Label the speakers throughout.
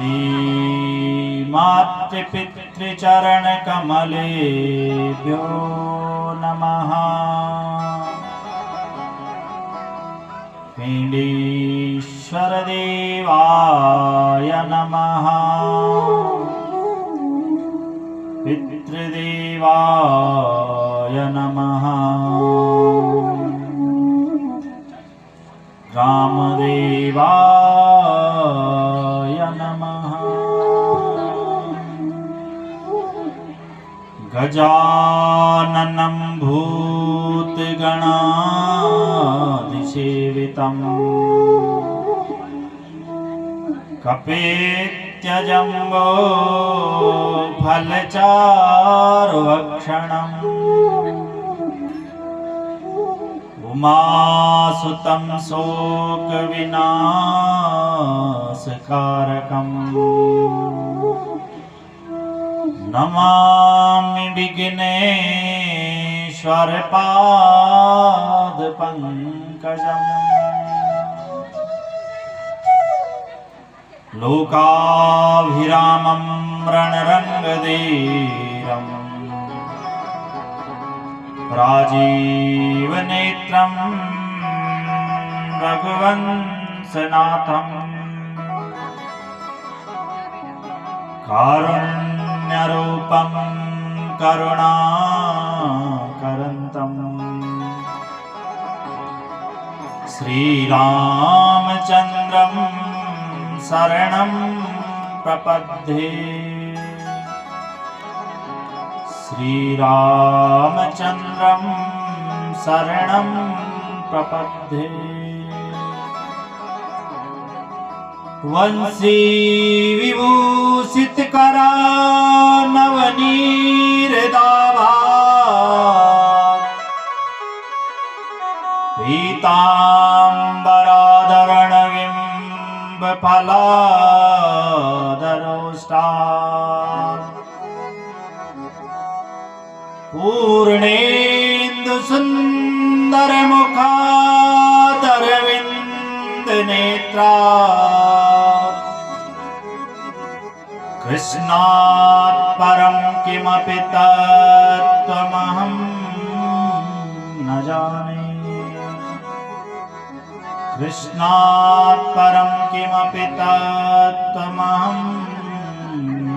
Speaker 1: श्रीमातृपितृचरणकमलेभ्यो नमः। पिण्डीश्वरदेवाय नमः। पितृदेवाय नमः। रामदेवाय नमः। गजाननं भूतगणाधिसेवितम् कपेत्यजम्बो फलचारुभक्षणम् उमासुतं शोकविनाशकारकम् नमामि विघ्नेश्वरपादपङ्कजम्। लोकाभिरामं रणरङ्गधीरम् राजीवनेत्रं रघुवंशनाथम् कारुण्यरूपं करुणाकरन्तम् श्रीरामचन्द्रं शरणं प्रपद्ये। श्रीरामचन्द्रं शरणं प्रपद्ये। वंशी विभूषितकरा नवनीरदाभा पीताम्बराधरणविम्बफलाधरोष्टा पूर्णेन्दुसुन्दरमुखादरविन्दनेत्रा कृष्णात् परं किमपि तत्त्वमहं न जाने। कृष्णात् परं किमपि तत्त्वमहं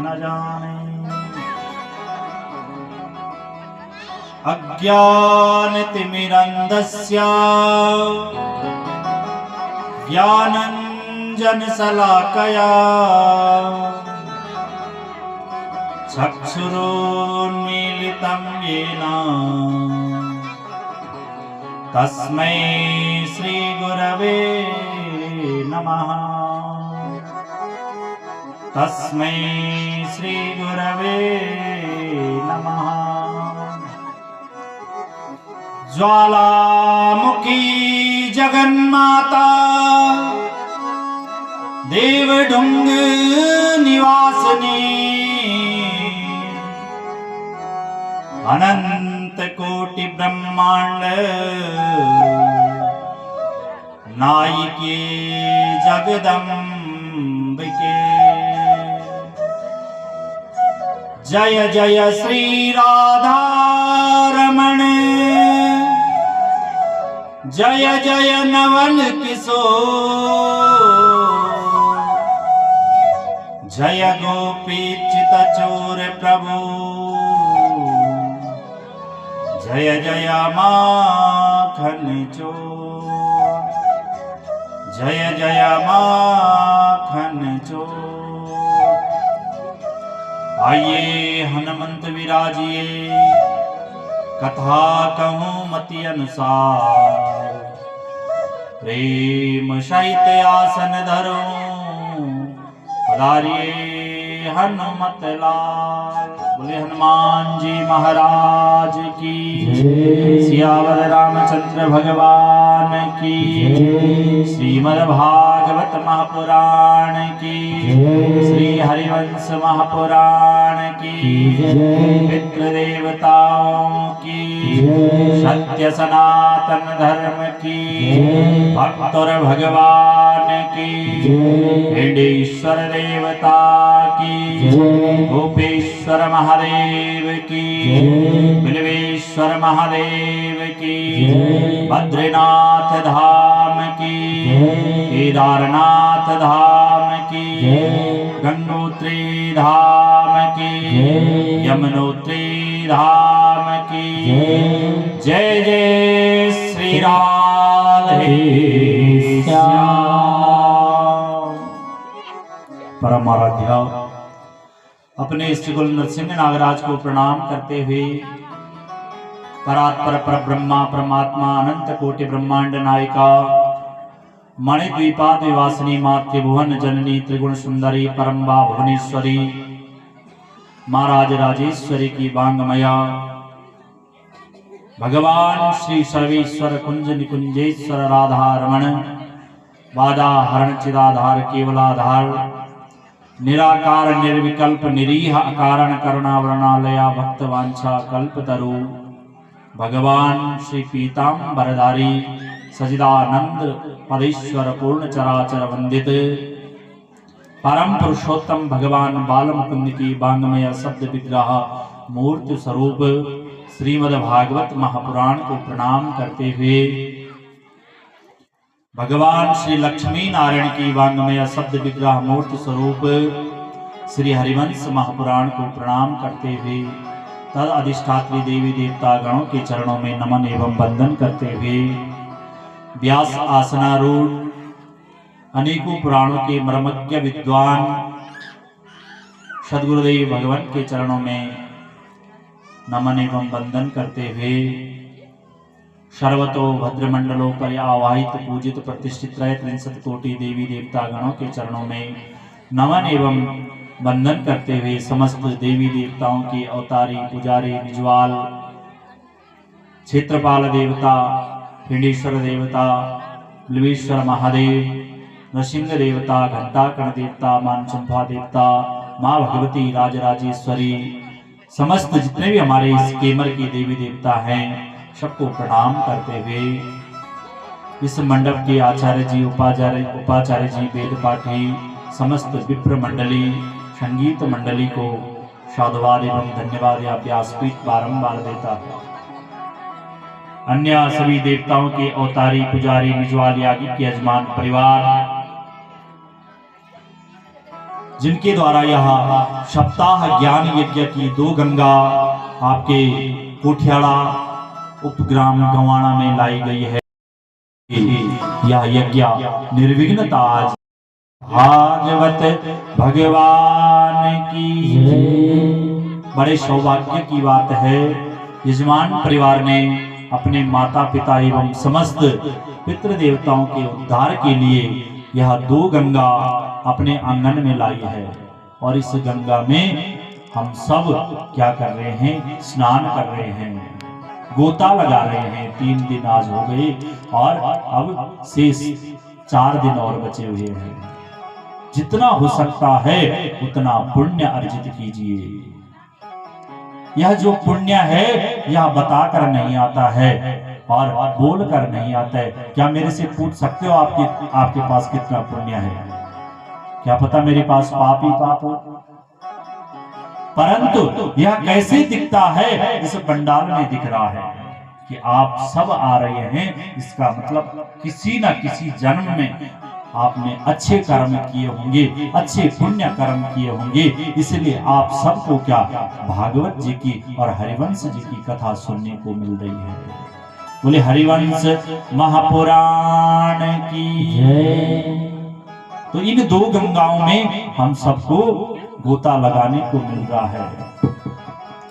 Speaker 1: न जाने। अज्ञानतिमिरन्धस्य ज्ञानाञ्जनशलाकया चक्षुरुन्मीलितं येन तस्मै श्रीगुरवे नमः। तस्मै श्रीगुरवे नमः। ज्वालामुखी जगन्माता देवढुंग निवासिनी अनंत कोटि ब्रह्मांड नायिके जगदम्बिके। जय जय श्री राधारमण जय जय नवल किशोर। जय गोपीचित चोर प्रभु जय जय माखन चोर। जय जय माखन चोर। आइए हनुमंत विराजिए कथा कहूँ मति अनुसार। प्रेम सहित आसन धरो पधारिए हनुमत लाल। बोले हनुमान जी महाराज की। सियावर रामचंद्र भगवान की। श्रीमद् भागवत भागवत महापुराण की, श्री हरिवंश महापुराण की, पितृ देवताओं की, सत्य सनातन धर्म की, भक्त और भगवान की, पिंडीश्वर देवता की, गोपेश्वर महादेव की, बिल्वेश्वर महादेव की, बद्रीनाथ धाम की, केदारनाथ धाम की, गंगोत्री धाम की, यमुनोत्री धाम की। जय जय श्री राधे श्याम। परम आराध्या अपने इष्टकुल नरसिंह नागराज को प्रणाम करते हुए परात्पर पर ब्रह्मा परमात्मा अनंत कोटि ब्रह्मांड नायिका मणिद्वीपा द्विवासिनी माँ त्रिभुवन जननी त्रिगुण सुंदरी परम्बा भुवनेश्वरी महाराज राजेश्वरी की वांगमया भगवान श्री सर्वेश्वर कुंज निकुंजेश्वर राधा रमण वादा हरण चिदाधार केवलाधार निराकार निर्विकल्प निरीह अकारण करुणावरणालया भक्तवांछा कल्पतरु भगवान श्री पीतांबरधारी सजिदानंद पदेश्वर पूर्ण चराचर वंदित परम पुरुषोत्तम भगवान बालमुकुंद की वांगमय शब्द विग्रह मूर्ति स्वरूप श्रीमद् भागवत महापुराण को प्रणाम करते हुए भगवान श्री लक्ष्मी नारायण की वांगमय शब्द विग्रह मूर्ति स्वरूप श्री हरिवंश महापुराण को प्रणाम करते हुए तद अधिष्ठात्री देवी देवता गणों के चरणों में नमन एवं वंदन करते हुए व्यास आसनारूढ़ अनेकों पुराणों के मर्मज्ञ विद्वान सद्गुरुदेव भगवान के चरणों में नमन एवं वंदन करते हुए सर्वतो भद्रमंडलों पर आवाहित पूजित प्रतिष्ठित त्रिंशत कोटि देवी देवता गणों के चरणों में नमन एवं वंदन करते हुए समस्त देवी देवताओं के अवतारी पुजारी निजवाल क्षेत्रपाल देवता पिंडीश्वर देवता बिल्वेश्वर महादेव नृसिंह देवता घंटाकर्ण देवता मानचंपा देवता माँ भगवती राजराजेश्वरी समस्त जितने भी हमारे इस केमर के देवी देवता हैं सबको प्रणाम करते हुए इस मंडप के आचार्य जी उपाचार्य जी वेद पाठी समस्त विप्र मंडली संगीत मंडली को साधुवाद एवं धन्यवाद या व्यासपीठ बारंबार देता है। अन्य सभी देवताओं के अवतारी पुजारी निजवाल यागी के यजमान परिवार जिनके द्वारा यह सप्ताह ज्ञान यज्ञ की 2 गंगा आपके कोठियाड़ा उपग्राम गवाना में लाई गई है। यह यज्ञ निर्विघ्नता आज भागवत भगवान की बड़े सौभाग्य की बात है। यजमान परिवार ने अपने माता पिता एवं समस्त पितृ देवताओं के उद्धार के लिए यह 2 गंगा अपने आंगन में लाई है और इस गंगा में हम सब क्या कर रहे हैं, स्नान कर रहे हैं, गोता लगा रहे हैं। 3 दिन आज हो गए और अब शेष 4 दिन और बचे हुए हैं। जितना हो सकता है उतना पुण्य अर्जित कीजिए। यह जो पुण्य है यह बताकर नहीं आता है और बोल कर नहीं आता है। क्या मेरे से पूछ सकते हो आपके पास कितना पुण्य है? क्या पता मेरे पास पाप ही पाप हो। परंतु यह कैसे दिखता है? इस पंडाल में दिख रहा है कि आप सब आ रहे हैं। इसका मतलब किसी न किसी जन्म में आपने अच्छे कर्म किए होंगे, अच्छे पुण्य कर्म किए होंगे, इसलिए आप सबको क्या भागवत जी की और हरिवंश जी की कथा सुनने को मिल रही है। बोले हरिवंश महापुराण की जय। तो इन 2 गंगाओं में हम सबको गोता लगाने को मिल रहा है।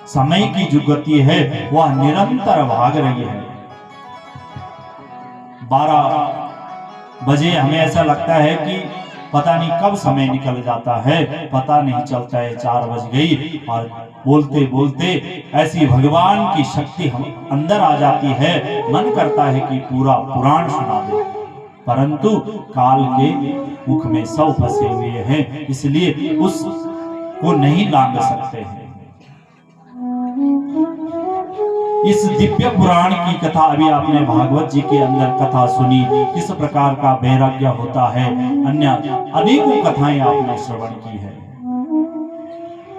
Speaker 1: समय की जो गति है वह निरंतर भाग रही है। 12 बजे हमें ऐसा लगता है कि पता नहीं कब समय निकल जाता है, पता नहीं चलता है 4 बज गई और बोलते बोलते ऐसी भगवान की शक्ति हम अंदर आ जाती है। मन करता है कि पूरा पुराण सुना दे। परंतु काल के मुख में सब फंसे हुए हैं, इसलिए उस को नहीं लांघ सकते हैं। इस दिव्य पुराण की कथा अभी आपने भागवत जी के अंदर कथा सुनी, किस प्रकार का वैराग्य होता है, अन्य अनेकों कथाएं आपने श्रवण की है।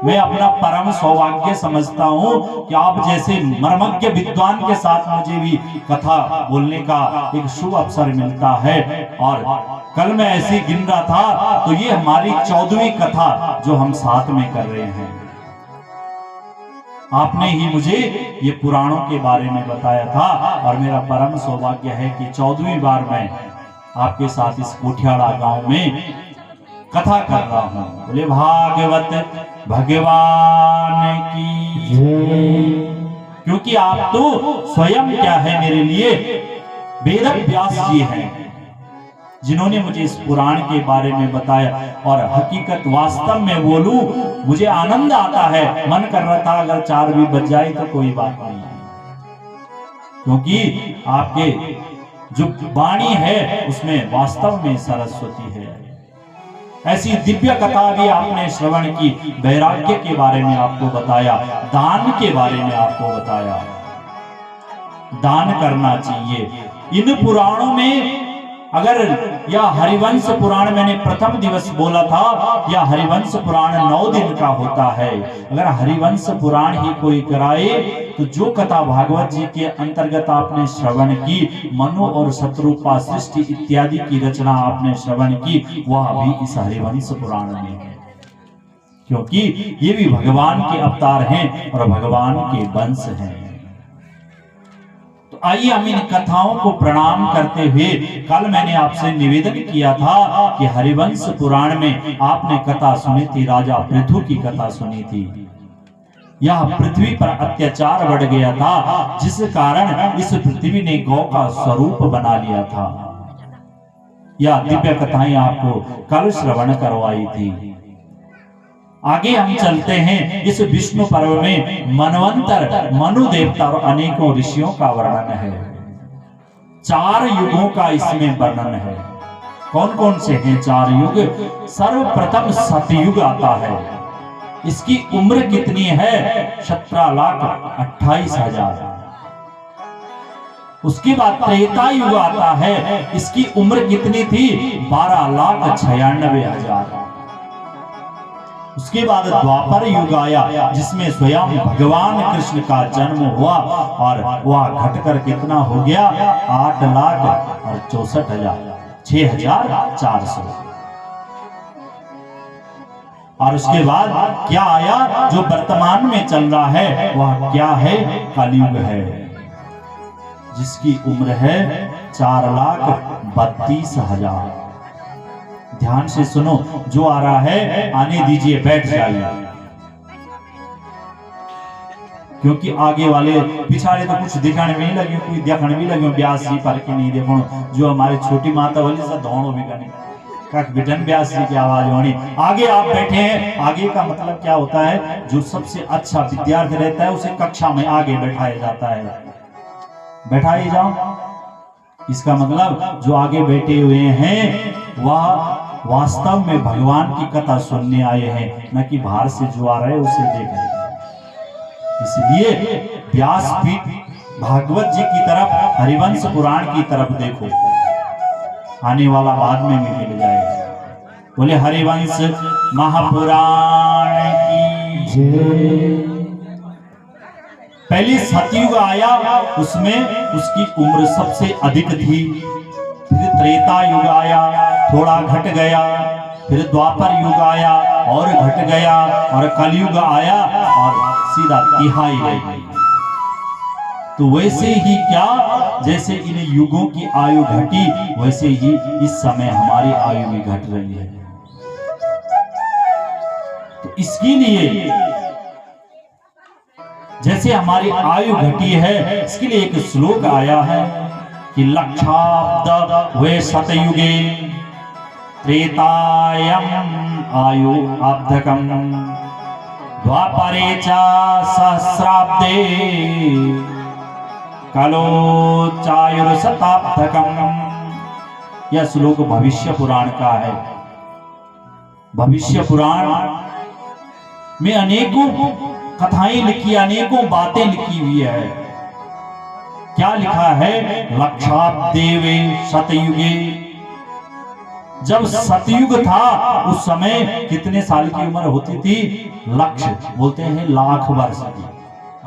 Speaker 1: मैं अपना परम सौभाग्य समझता हूं कि आप जैसे मर्मज्ञ विद्वान के साथ मुझे भी कथा बोलने का एक शुभ अवसर मिलता है। और कल मैं ऐसे गिन रहा था तो ये हमारी 14वीं कथा जो हम साथ में कर रहे हैं। आपने ही मुझे ये पुराणों के बारे में बताया था और मेरा परम सौभाग्य है कि 14वीं बार मैं आपके साथ इस कोठियाड़ा गांव में कथा कर रहा हूं। बोले भागवत भगवान की जय। क्योंकि आप तो स्वयं क्या है मेरे लिए वेद व्यास जी हैं, जिन्होंने मुझे इस पुराण के बारे में बताया। और हकीकत वास्तव में बोलूं, मुझे आनंद आता है, मन कर रहा था अगर 4 भी बज जाए तो कोई बात नहीं, क्योंकि आपके जो वाणी है उसमें वास्तव में सरस्वती है। ऐसी दिव्य कथा भी आपने श्रवण की, वैराग्य के बारे में आपको बताया, दान के बारे में आपको बताया, दान करना चाहिए। इन पुराणों में अगर या हरिवंश पुराण मैंने प्रथम दिवस बोला था, या हरिवंश पुराण 9 दिन का होता है। अगर हरिवंश पुराण ही कोई कराए तो जो कथा भागवत जी के अंतर्गत आपने श्रवण की, मनु और शत्रुपा सृष्टि इत्यादि की रचना आपने श्रवण की, वह भी इस हरिवंश पुराण में है, क्योंकि ये भी भगवान के अवतार हैं और भगवान के वंश हैं। आइए हम इन कथाओं को प्रणाम करते हुए, कल मैंने आपसे निवेदन किया था कि हरिवंश पुराण में आपने कथा सुनी थी, राजा पृथु की कथा सुनी थी। यह पृथ्वी पर अत्याचार बढ़ गया था, जिस कारण इस पृथ्वी ने गौ का स्वरूप बना लिया था। यह दिव्य कथाएं आपको कल श्रवण करवाई थी। आगे हम चलते हैं। इस विष्णु पर्व में मनवंतर, मनु देवता और अनेकों ऋषियों का वर्णन है। 4 युगों का इसमें वर्णन है। कौन कौन से हैं 4 युग? सर्वप्रथम सतयुग आता है। इसकी उम्र कितनी है? 17,28,000। उसके बाद त्रेता युग आता है। इसकी उम्र कितनी थी? 12,96,000। उसके बाद द्वापर युग आया, जिसमें स्वयं भगवान कृष्ण का जन्म हुआ और वह घटकर कितना हो गया? 8,64,000, 6,400। और उसके बाद क्या आया? जो वर्तमान में चल रहा है वह क्या है? कलयुग है, जिसकी उम्र है 4,32,000। ध्यान से सुनो, जो आ रहा है आने दीजिए, बैठ जाइए, क्योंकि आगे वाले पिछाड़े तो कुछ दिखाने में नहीं लगे, कोई देखने भी लगे ब्यास जी पर के नहीं देखो। जो हमारे छोटी माता वाली से दौड़ो भी करने का बिटन ब्यास जी की आवाज होनी। आगे आप बैठे हैं, आगे का मतलब क्या होता है? जो सबसे अच्छा विद्यार्थी रहता है उसे कक्षा में आगे बैठाया जाता है। बैठाए जाओ, इसका मतलब जो आगे बैठे हुए हैं वह वास्तव में भगवान की कथा सुनने आए हैं, न कि बाहर से जो आ रहा है उसे देख रहे हैं। इसलिए व्यासपीठ भागवत जी की तरफ, हरिवंश पुराण की तरफ देखो, आने वाला बाद में भी मिल जाएगा। बोले हरिवंश महापुराण की जय। पहले सतयुग आया, उसमें उसकी उम्र सबसे अधिक थी। फिर त्रेता युग आया, थोड़ा घट गया। फिर द्वापर युग आया और घट गया, और कलयुग आया और सीधा तिहाई रह गई। तो वैसे ही क्या, जैसे इन युगों की आयु घटी, वैसे ही इस समय हमारी आयु भी घट रही है। तो इसके लिए जैसे हमारी आयु घटी है, इसके लिए एक श्लोक आया है कि लक्षाब्द वे सतयुगे त्रेतायम आयु आब्धकम द्वापरे च सहस्राब्दे कलो चायुर्शताब्धकम। यह श्लोक भविष्य पुराण का है। भविष्य पुराण में अनेकों कथाएं लिखी, अनेकों बातें लिखी हुई है। क्या लिखा है? लक्षादेवे सतयुगे, जब सतयुग था उस समय कितने साल की उम्र होती थी? लक्ष बोलते हैं लाख वर्ष की।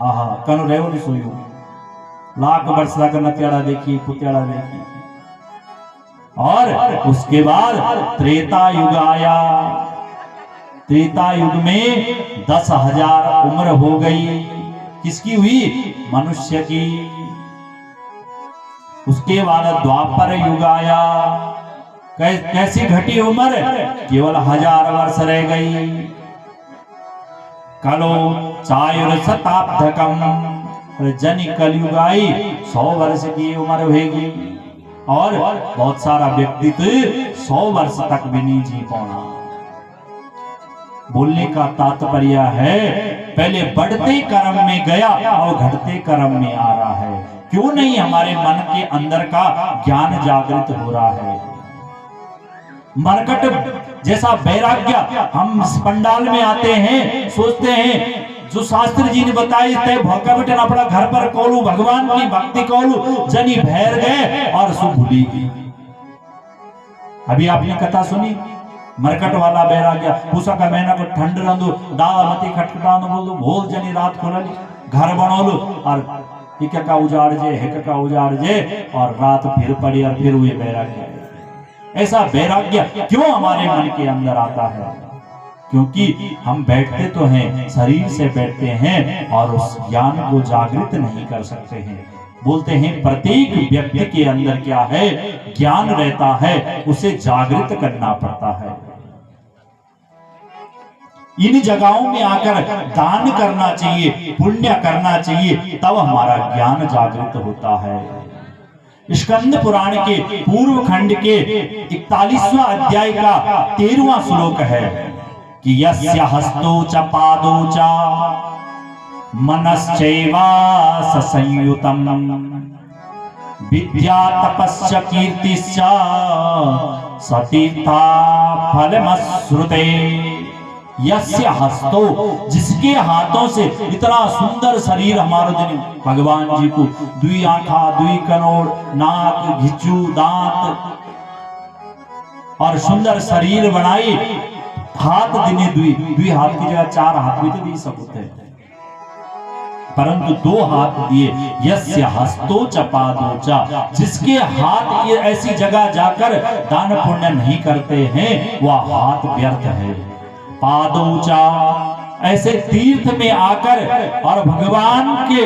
Speaker 1: आहा कनु रेव नहीं सोयू लाख वर्ष का नत्याड़ा देखिए, पुत्याड़ा देखिए। और उसके बाद त्रेता युग आया। त्रेता युग में 10,000 उम्र हो गई। किसकी हुई? मनुष्य की। उसके बाद द्वापर युग आया। कैसी घटी उम्र? केवल 1000 वर्ष रह गई। कलो चायुर शताब्दकम, जन कलयुग आई 100 वर्ष की उम्र होगी। और बहुत सारा व्यक्तित्व 100 वर्ष तक भी नहीं जी पाना। बोलने का तात्पर्य है पहले बढ़ते कर्म में गया और घटते कर्म में आ रहा है। क्यों नहीं हमारे मन के अंदर का ज्ञान जागृत हो रहा है? मरकट जैसा वैराग्य हम इस पंडाल में आते हैं, सोचते हैं जो शास्त्र जी ने बताई तय भौका बेटन अपना घर पर कोलू भगवान की भक्ति कोलू जनी भैर गए और सु भूली गई। अभी आपने कथा सुनी मरकट वाला वैराग्य पूसा का महीना को ठंड रंदू दाल मती खटखटा बोल भोल जनी रात खोलली घर बनोलू और एक का उजाड़ जे एक का उजाड़ जे और रात फिर पड़ी और फिर हुए वैराग्य। ऐसा वैराग्य क्यों हमारे मन के अंदर आता है? क्योंकि हम बैठते तो हैं, शरीर से बैठते हैं और उस ज्ञान को जागृत नहीं कर सकते हैं। बोलते हैं प्रत्येक व्यक्ति के अंदर क्या है? ज्ञान रहता है, उसे जागृत करना पड़ता है। इन जगहों में आकर दान करना चाहिए, पुण्य करना चाहिए, तब हमारा ज्ञान जागृत होता है। स्कंद पुराण के पूर्व खंड के 41वां अध्याय का 13वां श्लोक है कि यस्य हस्तो च पादो च मनश्चैवास संयुतम विद्या तपस्य कीर्तिश्च सतीर्था फलमश्रुते। यस्य हस्तो, जिसके हाथों से इतना सुंदर शरीर हमारे दिन भगवान जी को दुई आंखा दुई कनोड़ नाक घिचू दांत और सुंदर शरीर बनाई। हाथ दिने दुई हाथ की जगह 4 हाथ भी तो दी सब होते हैं, परंतु 2 हाथ दिए। यस्य हस्तो च पादो च, जिसके हाथ ये ऐसी जगह जाकर दान पुण्य नहीं करते हैं वह हाथ व्यर्थ है। पादोचा, ऐसे तीर्थ में आकर और भगवान के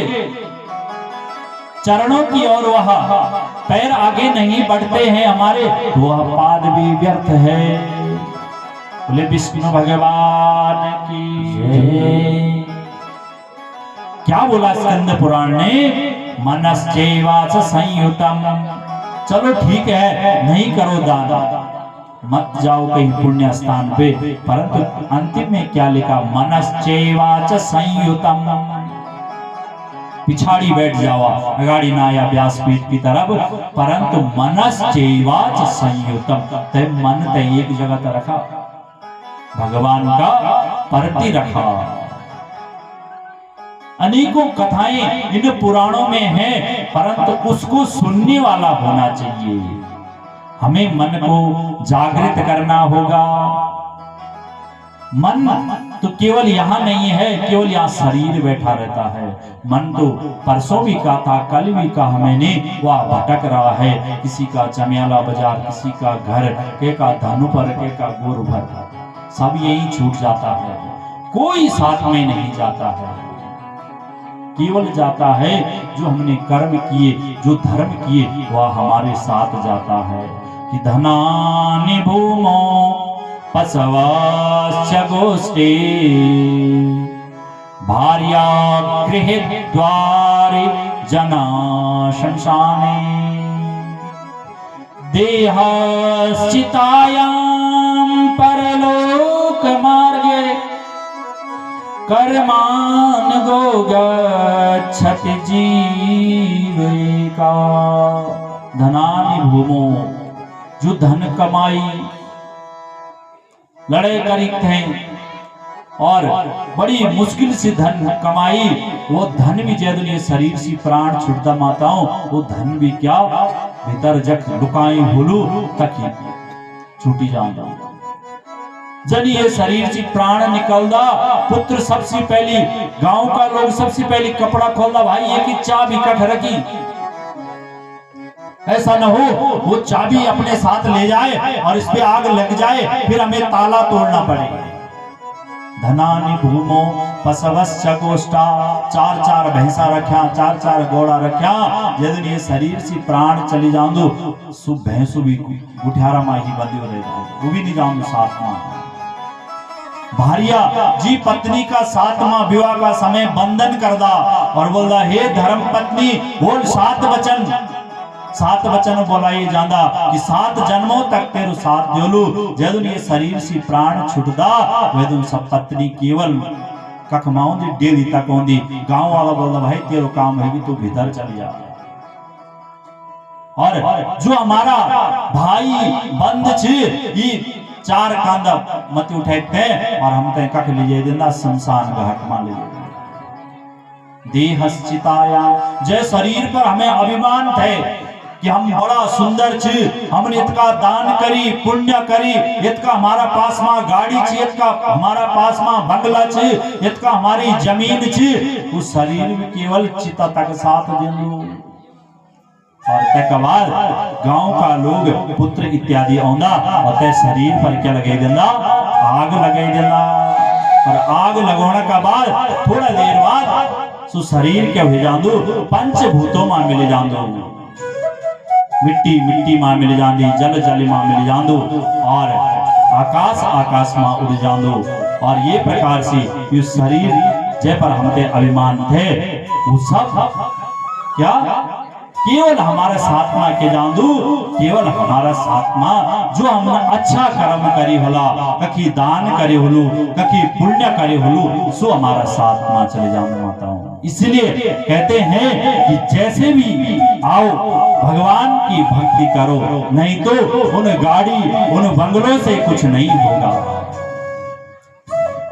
Speaker 1: चरणों की ओर वह पैर आगे नहीं बढ़ते हैं हमारे, वह पाद भी व्यर्थ है। बोले विष्णु भगवान की जय। क्या बोला स्कंद पुराण ने? मनश्चैवास संयुतम। चलो ठीक है, नहीं करो दान, मत जाओ कहीं पुण्य स्थान पे, परंतु अंतिम में क्या लिखा? मनश्चैवाच संयुतम। पिछाड़ी बैठ जाओ, अगाड़ी ना आया व्यासपीठ की तरफ, परंतु मनश्चैवाच संयुतम। ते मन ते एक जगह तो रखा, भगवान का प्रति रखा। अनेकों कथाएं इन पुराणों में हैं, परंतु उसको सुनने वाला होना चाहिए। हमें मन को जागृत करना होगा। मन तो केवल यहाँ नहीं है, केवल यहाँ शरीर बैठा रहता है। मन तो परसों भी का था, कल भी का मैंने, वह भटक रहा है। किसी का चमियाला बाजार, किसी का घर, के का धनु पर, के का गोर भर, सब यही छूट जाता है। कोई साथ में नहीं जाता है, केवल जाता है जो हमने कर्म किए, जो धर्म किए, वह हमारे साथ जाता है। कि धनानि भूमो पशवश्च गोष्ठी भार्या गृहे द्वारे जना शंशाने देहश्चितायां परलोक मार्गे कर्मान गो गच्छति जीविका। धनानि भूमो, जो धन कमाई लड़ाई करी थे और बड़ी मुश्किल से धन कमाई, वो धन भी जैद ये शरीर से प्राण छुटता माताओं, वो धन भी क्या भीतर जग लुकाई हुलू तक छूटी जाऊंगा। जब ये शरीर से प्राण निकलदा, पुत्र सबसे पहली गांव का लोग सबसे पहली कपड़ा खोलदा, भाई ये की चाबी कट रखी, ऐसा न हो वो चाबी अपने साथ ले जाए और इस पे आग लग जाए, फिर हमें ताला तोड़ना पड़े। धनानि भूमो पशवश्च गोष्ठा, 4-4 भैंसा रख्या, 4-4 घोड़ा रख्या, यदि ये शरीर से प्राण चली जाऊं सु भैंसु भी गुठियारा माँ ही बंदी रह जाए, वो भी नहीं जाऊंगी साथ माँ। भारिया जी पत्नी का 7वां विवाह का समय बंधन करदा और बोलदा, हे धर्म पत्नी बोल 7 वचन बोलाई जांदा कि 7 जन्मों तक तेरो साथ देलू, जदुन ये शरीर से प्राण छुटदा वेदुन सब पत्नी केवल कखमाऊंदी डेली तक होंदी। गांव वाला बोलदा, भाई तेरो काम है कि तू भीतर चल जा, और जो हमारा भाई बंद छे ये 4 कांदा मत उठाते और हम ते कख ले जाए देना शमशान घाट मा ले देहश्चिताया। जय शरीर पर हमें अभिमान थे कि हम बड़ा सुंदर छी, हमने इतका दान करी पुण्य करी, इतका हमारा पास में गाड़ी छी, इतका हमारा पास में बंगला छी, इतका हमारी जमीन छी, उस शरीर में केवल चिता तक साथ देलू। और तक बाद गांव का लोग पुत्र इत्यादि आंदा और ते शरीर पर क्या लगे देना, आग लगे देना, और आग लगवाने का बाद थोड़ा देर बाद सु शरीर क्या हो जांदू, पंचभूतों में मिले जांदू, मिट्टी मां मिल जांदी, जल मां मिल जांदू, और आकाश मां उड़ जांदू। और ये प्रकार से ये शरीर जय पर हमते अभिमान थे, वो सब क्या केवल हमारे साथ में के जांदू, केवल हमारा साथ में जो हमने अच्छा कर्म करी होला, कखी दान करे होलू, कखी पुण्य करे होलू, सो हमारा साथ में चले जाऊं माताओं। इसलिए कहते हैं कि जैसे भी आओ भगवान की भक्ति करो, नहीं तो उन गाड़ी उन बंगलों से कुछ नहीं होगा।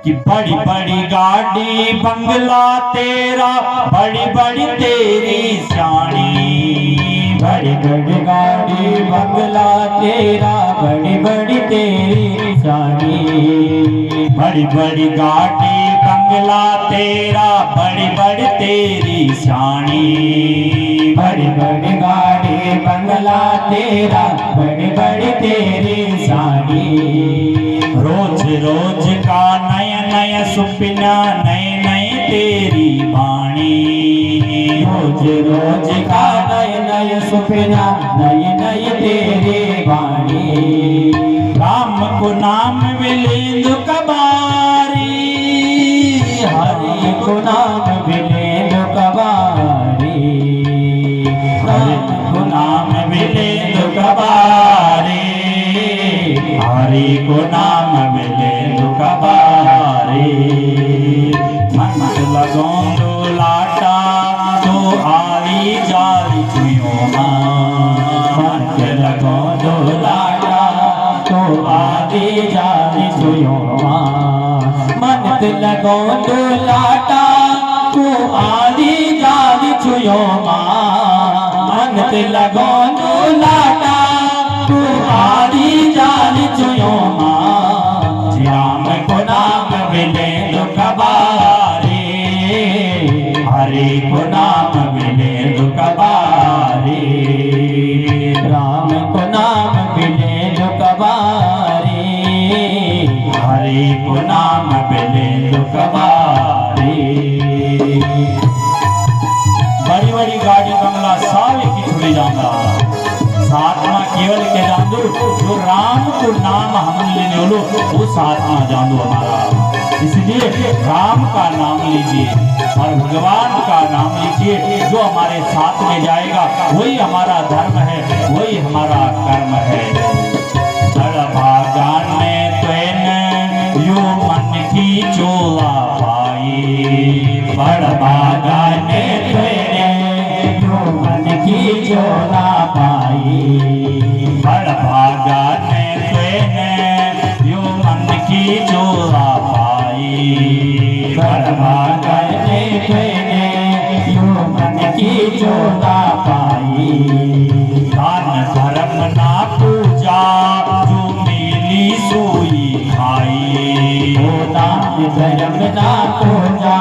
Speaker 1: कि बड़ी बड़ी गाड़ी बंगला तेरा, बड़ी बड़ी तेरी शानी, बड़ी बड़ी गाड़ी बंगला तेरा, बड़ी बड़ी तेरी शानी, बड़ी बड़ी गाड़ी बंगला तेरा, बड़ी बड़ी तेरी शानी, बड़ी बड़ी गाड़ी बंगला तेरा, बड़ी बड़ी तेरी शानी। रोज रोज का नया नया सुपना, नई नई तेरी वाणी, रोज रोज का नया नया सुपना, नई नई तेरी वाणी। राम को नाम विलेंदु कबारी, हरि को नाम विलेंदु कबारी, हरि को नाम विलेंदु कबारी, हरि को नाम विलेंदु कबारी। मन लगो दो लाटा तो आई जारी छुयो मां, मन लगो दो लाटा तो आई जारी छुयो मां, मन लगो दो लाटा तो आई जारी छुयो मां, मन लगो दो लाटा तो आई जारी छुयो मां। राम को नाम विलेंदु कबारी, हरि को नाम विलेंदु कबारी, राम को नाम विलेंदु कबारी, हरि को नाम विलेंदु कबारी। बड़ी बड़ी गाड़ी बंगला सब की छुड़ी जाता, साथ में केवल के जांदू जो राम को नाम हम लेने वालों वो साथ में जांदू हमारा। इसलिए राम का नाम लीजिए और भगवान का नाम लीजिए, जो हमारे साथ में जाएगा वही हमारा धर्म है, वही हमारा कर्म है। भागान में तो यो मन की चोला पाई, बड़ भागान में तो मन की चोला पाई, बड़ भाग भाई।
Speaker 2: नाम धर्म ना को जा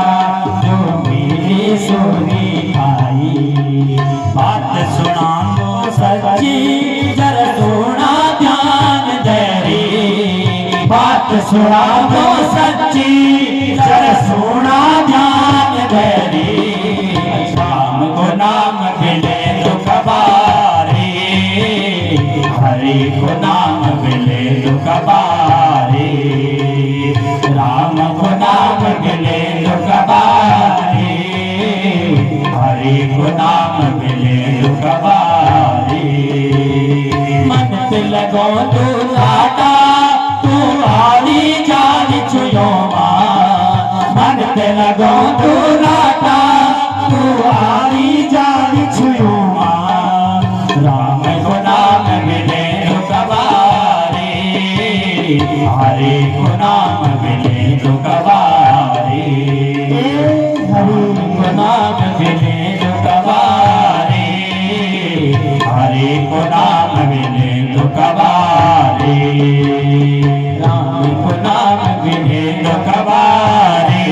Speaker 2: जो मेरे सोनी भाई।
Speaker 1: बात सुना दो
Speaker 2: सच्ची जर सोना ध्यान दे रे। बात सुना दो सच्ची जर सोना ध्यान दे रे। राम को नाम मिले तो कबारे। हरि को नाम मिले तो कबारे। राम को नाम मिले तो कबारे। हरि को नाम मिले तो कबारे। मन ते लगो तो लाटा तू आली जानी छुयो मां। मन ते लगो तो लाटा तू आली जानी छुयो मां। राम को नाम मिले तो कबारे। हरि को नाम मिले तो कबारे। हरि को नाम मिले तो कबारे। हरि को नाम मिले तो कबारे। राम को नाम मिले तो कबारे।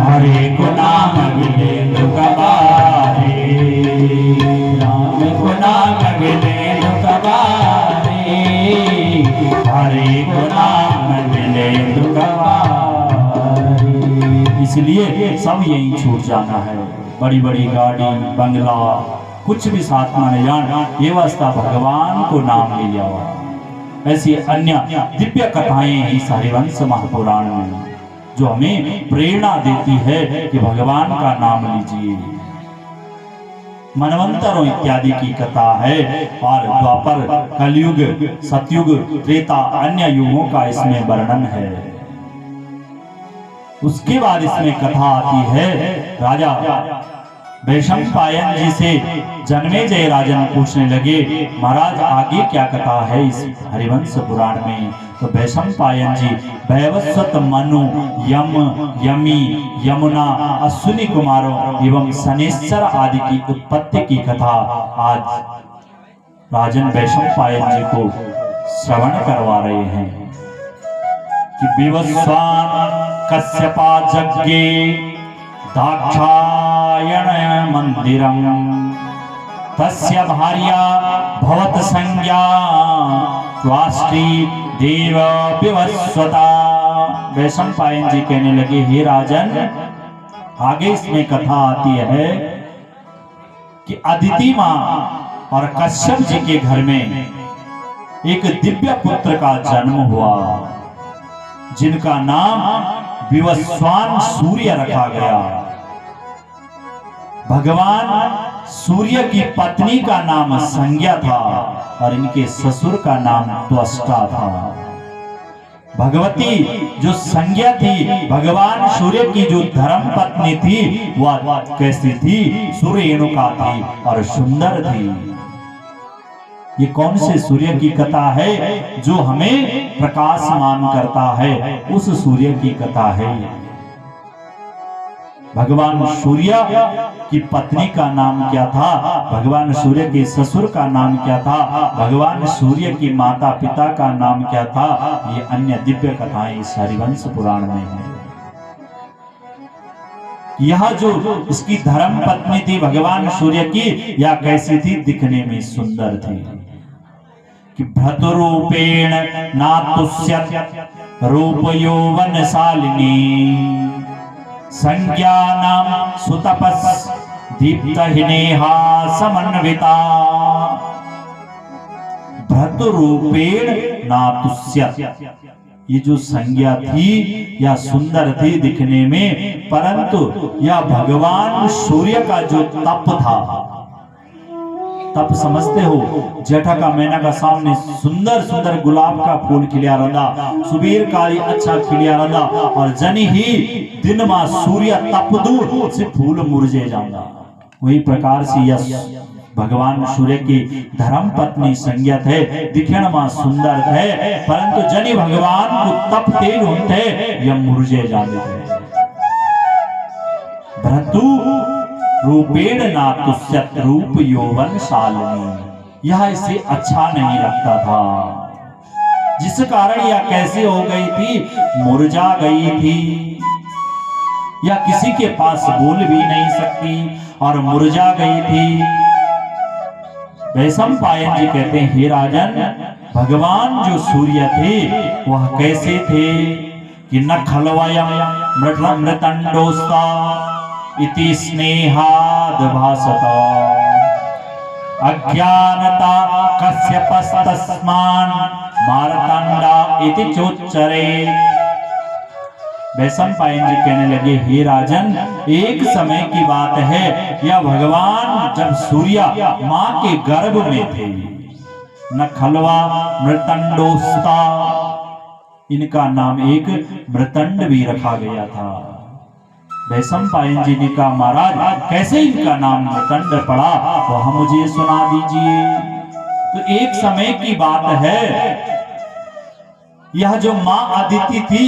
Speaker 2: हरि को नाम मिले तो कबारे। राम को नाम मिले तो कबारे। हरि को नाम मिले तो कबारे।
Speaker 1: इसलिए सब यही छूट जाना है। बड़ी बड़ी गाड़ी बंगला कुछ भी साथ में नहीं जाना, ये वास्ता भगवान को नाम ले लिया हुआ। ऐसी अन्य दिव्य कथाएं इस हरिवंश महापुराण में जो हमें प्रेरणा देती है कि भगवान का नाम लीजिए। मनवंतरों इत्यादि की कथा है और द्वापर कलयुग सतयुग त्रेता अन्य युगों का इसमें वर्णन है। उसके बाद इसमें कथा आती है राजा वैशंपायन जी से जन्मेजय राजन पूछने लगे महाराज आगे क्या कथा है इस हरिवंश पुराण में। तो वैशंपायन जी वैवस्वत मनु यम यमी यमुना अश्विनी कुमारों एवं शनेश्वर आदि की उत्पत्ति की कथा आज राजन वैशंपायन जी को श्रवण करवा रहे हैं कि विवस्वान कश्यपा यज्ञे दाक्षायण मंदिरम तस्य भार्या भवत संज्ञा त्वाष्टि देव विवस्वता। वैशंपायन जी कहने लगे हे राजन आगे इसमें कथा आती है कि अदिति मां और कश्यप जी के घर में एक दिव्य पुत्र का जन्म हुआ जिनका नाम विवस्वान सूर्य रखा गया। भगवान सूर्य की पत्नी का नाम संज्ञा था और इनके ससुर का नाम त्वष्टा था। भगवती जो संज्ञा थी भगवान सूर्य की जो धर्म पत्नी थी वह कैसी थी? सूर्य रेणुका थी और सुंदर थी। ये कौन से सूर्य की कथा है जो हमें प्रकाशमान करता है? उस सूर्य की कथा है। भगवान सूर्य की पत्नी का नाम क्या था? भगवान सूर्य के ससुर का नाम क्या था? भगवान सूर्य की माता पिता का नाम क्या था? ये अन्य दिव्य कथाएं इस हरिवंश पुराण में है। यह जो इसकी धर्म पत्नी थी भगवान सूर्य की, यह कैसी थी? दिखने में सुंदर थी कि भ्रतरूपेण नातुष्यत् रूप यौवन शालिनी संज्ञानाम सुतपस् दीप्तहिनेहा समन्विता। भ्रतरूपेण नातुष्यत्, ये जो संज्ञा थी यह सुंदर थी दिखने में, परंतु यह भगवान सूर्य का जो तप था, तप समझते हो? जेठा का महीना का सामने सुंदर सुंदर गुलाब का फूल खिलिया रहा, सुबीर काली अच्छा खिलिया रहा और जनी ही दिन में सूर्य तपदू से फूल मुरझे जाऊंगा। वही प्रकार से यह भगवान सूर्य की धर्म पत्नी संज्ञा थे, दिखण में सुंदर थे, परंतु जनी भगवान को तप तेज होते यह मुरझे जाते थे। भ्रतु रूपेण नातुष्यत् रूप यौवन शालिनी, यह इसे अच्छा नहीं लगता था। जिस कारण यह कैसे हो गई थी, मुरझा गई थी, या किसी के पास बोल भी नहीं सकती और मुरझा गई थी। वैशंपायन जी कहते हैं, हे राजन, भगवान जो सूर्य थे वह कैसे थे कि न खलवयम मृतंडोस्ता इति स्नेहाद भासत अज्ञानता कश्यपस्तस्मान् मार्तंडा इति चोच्चरे। वैशंपायन जी कहने लगे, हे राजन, एक समय की बात है, यह भगवान जब सूर्य मां के गर्भ में थे, न खलवा मृतंडोस्ता, इनका नाम एक मृतंड भी रखा गया था। वैशंपायन जी ने कहा, महाराज कैसे इनका नाम मृतंड पड़ा, वह मुझे सुना दीजिए। तो एक समय की बात है, यह जो मां अदिति थी,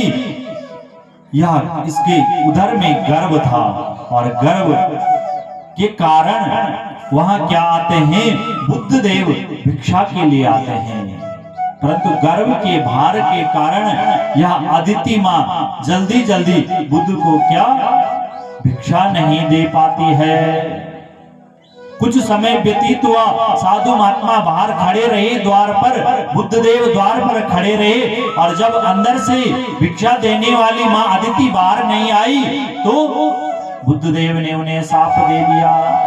Speaker 1: यह इसके उदर में गर्भ था, और गर्भ के कारण वहां क्या आते हैं, बुद्ध देव भिक्षा के लिए आते हैं, परंतु गर्भ के भार के कारण यह अदिति मां जल्दी जल्दी बुद्ध को क्या भिक्षा नहीं दे पाती है। कुछ समय व्यतीत हुआ, साधु महात्मा बाहर खड़े रहे द्वार पर, बुद्ध देव द्वार पर खड़े रहे, और जब अंदर से भिक्षा देने वाली मां अदिति बाहर नहीं आई तो बुद्ध देव ने उन्हें साप दे दिया।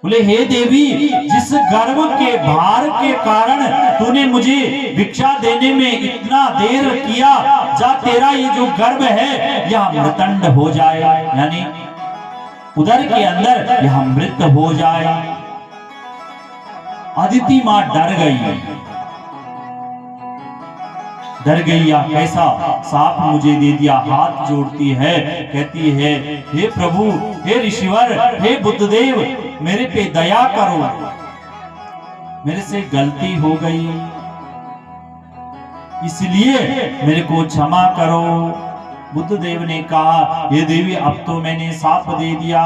Speaker 1: बोले, हे देवी, जिस गर्भ के भार के कारण तूने मुझे भिक्षा देने में इतना देर किया, जा तेरा ये जो गर्भ है यह मृतंड हो जाए, यानी उदर के अंदर यह मृत हो जाए। अदिति मां डर गई, या कैसा साप मुझे दे दिया, हाथ जोड़ती है, कहती है, हे प्रभु, हे ऋषिवर, हे बुद्धदेव, मेरे पे दया करो, मेरे से गलती हो गई, इसलिए मेरे को क्षमा करो। बुद्ध देव ने कहा, ये देवी, अब तो मैंने साप दे दिया,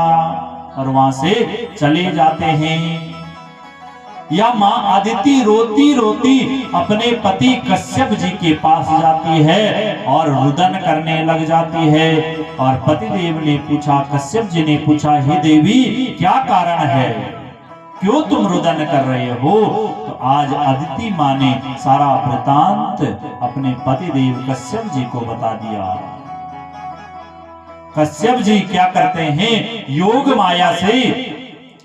Speaker 1: और वहां से चले जाते हैं। या मां अदिति रोती रोती अपने पति कश्यप जी के पास जाती है और रुदन करने लग जाती है। और पति देव ने पूछा, कश्यप जी ने पूछा, हे देवी, क्या कारण है, क्यों तुम रुदन कर रहे हो? तो आज अदिति मां ने सारा वृतांत अपने पति देव कश्यप जी को बता दिया। कश्यप जी क्या करते हैं, योग माया से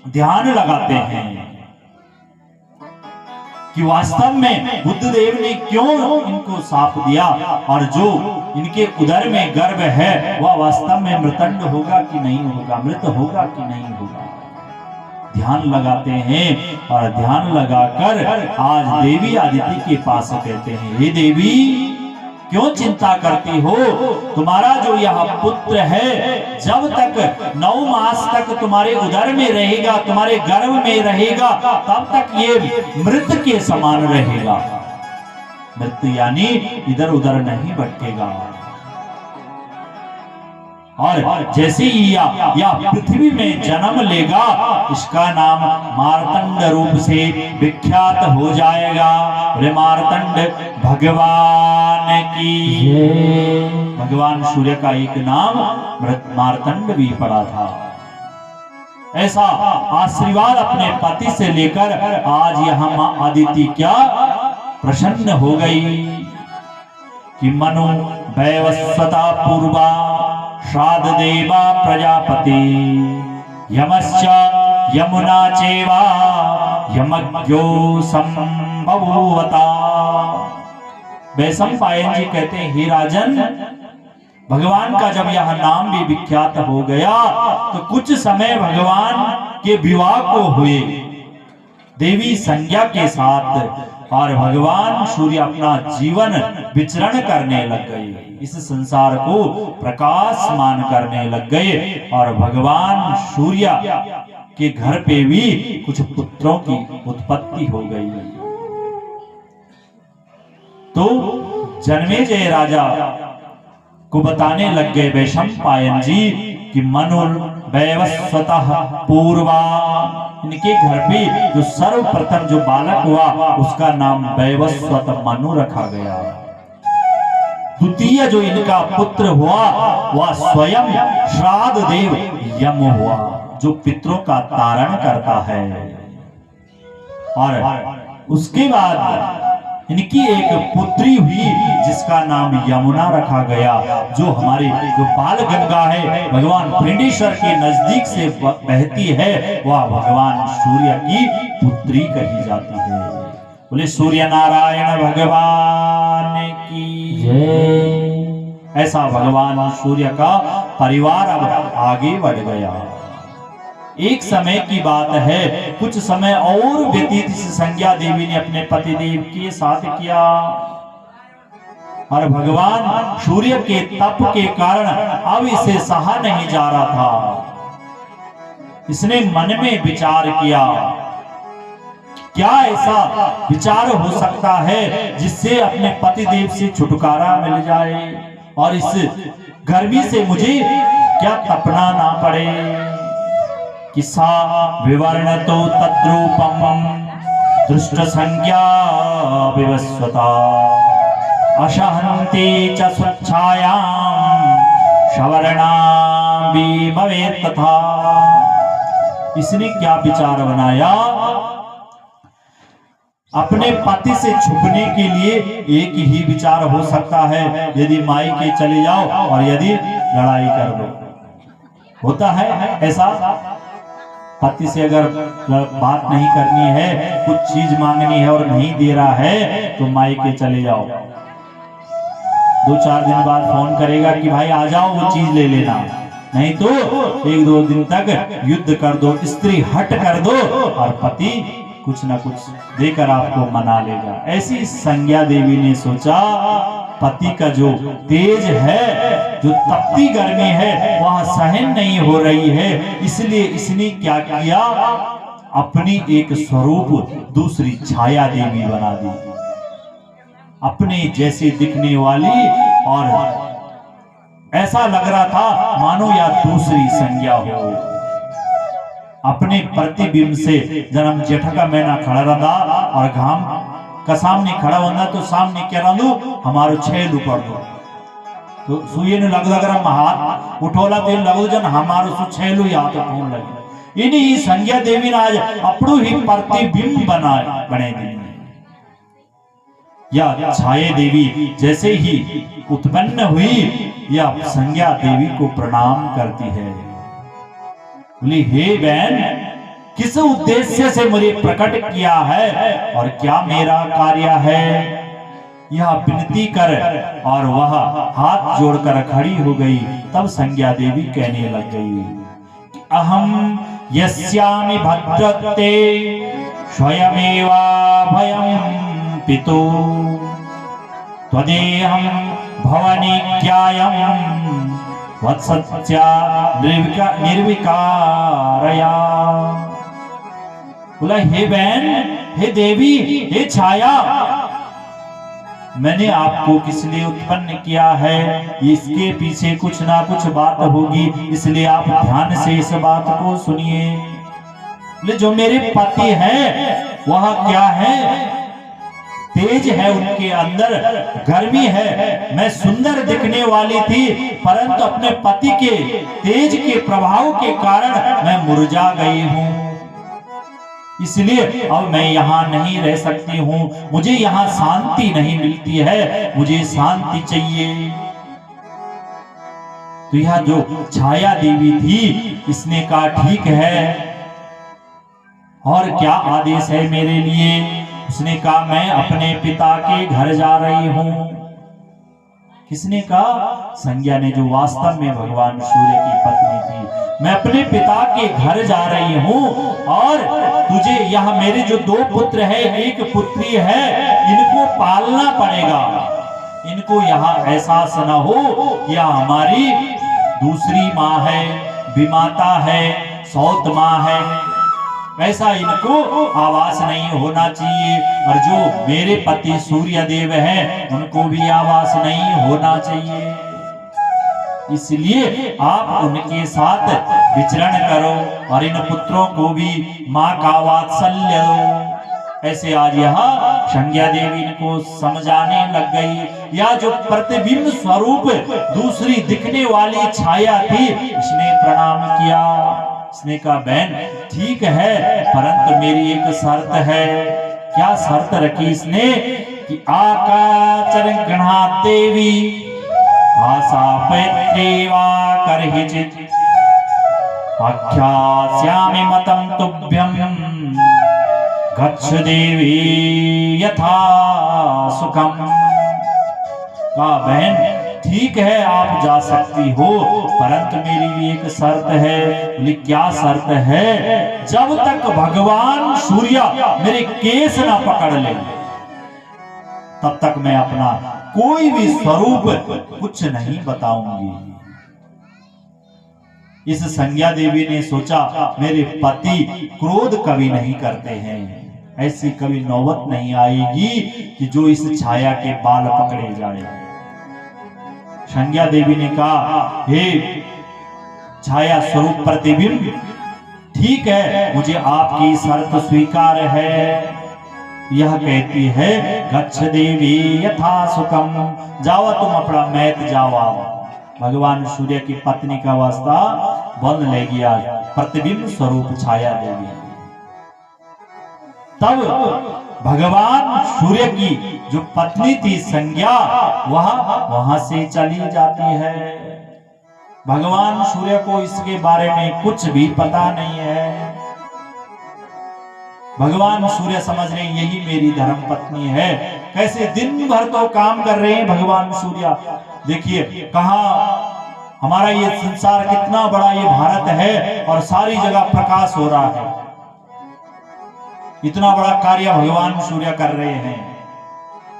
Speaker 1: ध्यान लगाते हैं कि वास्तव में बुद्ध देव ने क्यों इनको साप दिया, और जो इनके उदर में गर्भ है वह वास्तव में मृतंड होगा कि नहीं होगा, मृत होगा कि नहीं होगा। ध्यान लगाते हैं, और ध्यान लगाकर आज देवी अदिति के पास कहते हैं, हे देवी, क्यों चिंता करती हो? तुम्हारा जो यह पुत्र है, जब तक 9 मास तक तुम्हारे उदर में रहेगा, तुम्हारे गर्भ में रहेगा, तब तक ये मृत के समान रहेगा। मृत यानी इधर उधर नहीं भटकेगा। और जैसे ही या पृथ्वी में जन्म लेगा, इसका नाम मार्तंड रूप से विख्यात हो जाएगा। मार्तंड भगवान की, भगवान सूर्य का एक नाम मार्तंड भी पड़ा था। ऐसा आशीर्वाद अपने पति से लेकर आज यहाँ मां अदिति क्या प्रसन्न हो गई कि मनु वैवस्वता पूर्वा श्राद्ध देवा प्रजापति यमश्च यमुना चेवा यमज्ञो संभवता। वैशंपायन जी कहते हैं, हे राजन, भगवान का जब यह नाम भी विख्यात हो गया तो कुछ समय भगवान के विवाह को हुए देवी संज्ञा के साथ, और भगवान सूर्य अपना जीवन विचरण करने लग गए, इस संसार को प्रकाशमान करने लग गए। और भगवान सूर्य के घर पे भी कुछ पुत्रों की उत्पत्ति हो गई। तो जन्मेजय राजा को बताने लग गए वैशंपायन जी कि मनु वैवस्वतः पूर्वा, इनके घर पे जो सर्वप्रथम जो बालक हुआ उसका नाम वैवस्वत मनु रखा गया। द्वितीय जो इनका पुत्र हुआ वह स्वयं श्राद्ध देव यम हुआ, जो पितरों का तारण करता है। और उसके बाद इनकी एक पुत्री हुई जिसका नाम यमुना रखा गया, जो हमारी जो बाल गंगा है भगवान पिंडेश्वर के नजदीक से बहती है, वह भगवान सूर्य की पुत्री कही जाती है। बोले सूर्य नारायण भगवान की जय। ऐसा भगवान सूर्य का परिवार अब आगे बढ़ गया। एक समय की बात है, कुछ समय और व्यतीत संज्ञा देवी ने अपने पतिदेव के साथ किया और भगवान सूर्य के तप के कारण अब इसे सहा नहीं जा रहा था। इसने मन में विचार किया, क्या ऐसा विचार हो सकता है जिससे अपने पतिदेव से छुटकारा मिल जाए और इस गर्मी से मुझे क्या तपना ना पड़े। किसा विवर्ण तो तद्रूपम दृष्ट संज्ञा विवस्वता अशहन्ति च स्वच्छायाम सवर्णाम भी भवेत् तथा। इसने क्या विचार बनाया, अपने पति से छुपने के लिए एक ही विचार हो सकता है, यदि मायके चले जाओ और यदि लड़ाई कर दो। होता है ऐसा, पति से अगर बात नहीं करनी है, कुछ चीज मांगनी है और नहीं दे रहा है तो मायके चले जाओ। 2-4 दिन बाद फोन करेगा कि भाई आ जाओ वो चीज ले लेना, नहीं तो 1-2 दिन तक युद्ध कर दो, स्त्री हट कर दो और पति कुछ ना कुछ देकर आपको मना लेगा। ऐसी संज्ञा देवी ने सोचा, पति का जो तेज है, जो तपती गर्मी है वह सहन नहीं हो रही है, इसलिए इसने क्या किया, अपनी एक स्वरूप दूसरी छाया देवी बना दी, अपने जैसे दिखने वाली, और ऐसा लग रहा था मानो या दूसरी संज्ञा हो। अपने प्रतिबिंब से जन्म जेठ का महीना खड़ा रहा और घाम का सामने खड़ा होना तो सामने क्या रहा हमारो छेल ऊपर दो तो सुई ने लग रहा हाथ उठोला तेल लगो जन हमारो सु छेलू या तो कौन लगे। इन्हीं संज्ञा देवी ने आज अपनों ही प्रतिबिंब बने दी। या छाया देवी जैसे ही उत्पन्न हुई, या संज्ञा देवी को प्रणाम करती है, बोली हे बहन, किस उद्देश्य से मुझे प्रकट किया है और क्या मेरा कार्य है। यह विनती कर और वह हाथ जोड़कर खड़ी हो गई। तब संज्ञा देवी कहने लग गई, अहम यस्यामि भद्रते स्वयमेवा भयं पितो त्वदेहं भवनिज्ञायं वत्सत्या निर्विकारया। बोला हे बहन, हे देवी, हे छाया, मैंने आपको किस लिए उत्पन्न किया है, इसके पीछे कुछ ना कुछ बात होगी, इसलिए आप ध्यान से इस बात को सुनिए। जो मेरे पति हैं वह क्या है, तेज है उनके अंदर, गर्मी है। मैं सुंदर दिखने वाली थी, परंतु अपने पति के तेज के प्रभाव के कारण मैं मुरझा गई हूं, इसलिए अब मैं यहाँ नहीं रह सकती हूँ। मुझे यहाँ शांति नहीं मिलती है, मुझे शांति चाहिए। तो यह जो छाया देवी थी, इसने कहा ठीक है, और क्या आदेश है मेरे लिए। उसने कहा मैं अपने पिता के घर जा रही हूं। किसने कहा, संज्ञा ने, जो वास्तव में भगवान सूर्य की पत्नी थी। मैं अपने पिता के घर जा रही हूं और तुझे यहाँ मेरे जो 2 पुत्र है, एक पुत्री है, इनको पालना पड़ेगा। इनको यहाँ एहसास न हो यह हमारी दूसरी माँ है, विमाता है, सौत माँ है, ऐसा इनको आवास नहीं होना चाहिए। और जो मेरे पति सूर्य देव हैं, उनको भी आवास नहीं होना चाहिए। इसलिए आप उनके साथ विचरण करो और इन पुत्रों को भी माँ का वात्सल्य दो। ऐसे आज यह संज्ञा देवी इनको समझाने लग गई। या जो प्रतिबिंब स्वरूप दूसरी दिखने वाली छाया थी, इसने प्रणाम किया। इसने कहा बहन ठीक है, परंतु मेरी एक शर्त है। क्या शर्त रखी इसने कि आकाचरण गणा देवी आशा पैत्रेवा करहिचित आख्यास्यामि मतम तुभ्यम गच्छ देवी यथा सुखम। कहा बहन ठीक है आप जा सकती हो, परंतु मेरी भी एक शर्त है। बोली क्या शर्त है? जब तक भगवान सूर्य मेरे केस ना पकड़ ले, तब तक मैं अपना कोई भी स्वरूप कुछ नहीं बताऊंगी। इस संज्ञा देवी ने सोचा मेरे पति क्रोध कभी नहीं करते हैं, ऐसी कभी नौबत नहीं आएगी कि जो इस छाया के बाल पकड़े जाए। संज्ञा देवी ने कहा हे छाया स्वरूप प्रतिबिंब, ठीक है मुझे आपकी शर्त स्वीकार है। यह कहती है गच्छ देवी यथा सुखम, जाओ तुम अपना मैत जाओ। भगवान सूर्य की पत्नी का वास्ता बंद ले गया प्रतिबिंब स्वरूप छाया देवी। तब भगवान सूर्य की जो पत्नी थी संज्ञा, वहां से चली जाती है। भगवान सूर्य को इसके बारे में कुछ भी पता नहीं है। भगवान सूर्य समझ रहे यही मेरी धर्म पत्नी है। कैसे दिन भर तो काम कर रहे हैं भगवान सूर्य। देखिए कहा हमारा ये संसार कितना बड़ा ये भारत है और सारी जगह प्रकाश हो रहा है। इतना बड़ा कार्य भगवान सूर्य कर रहे हैं।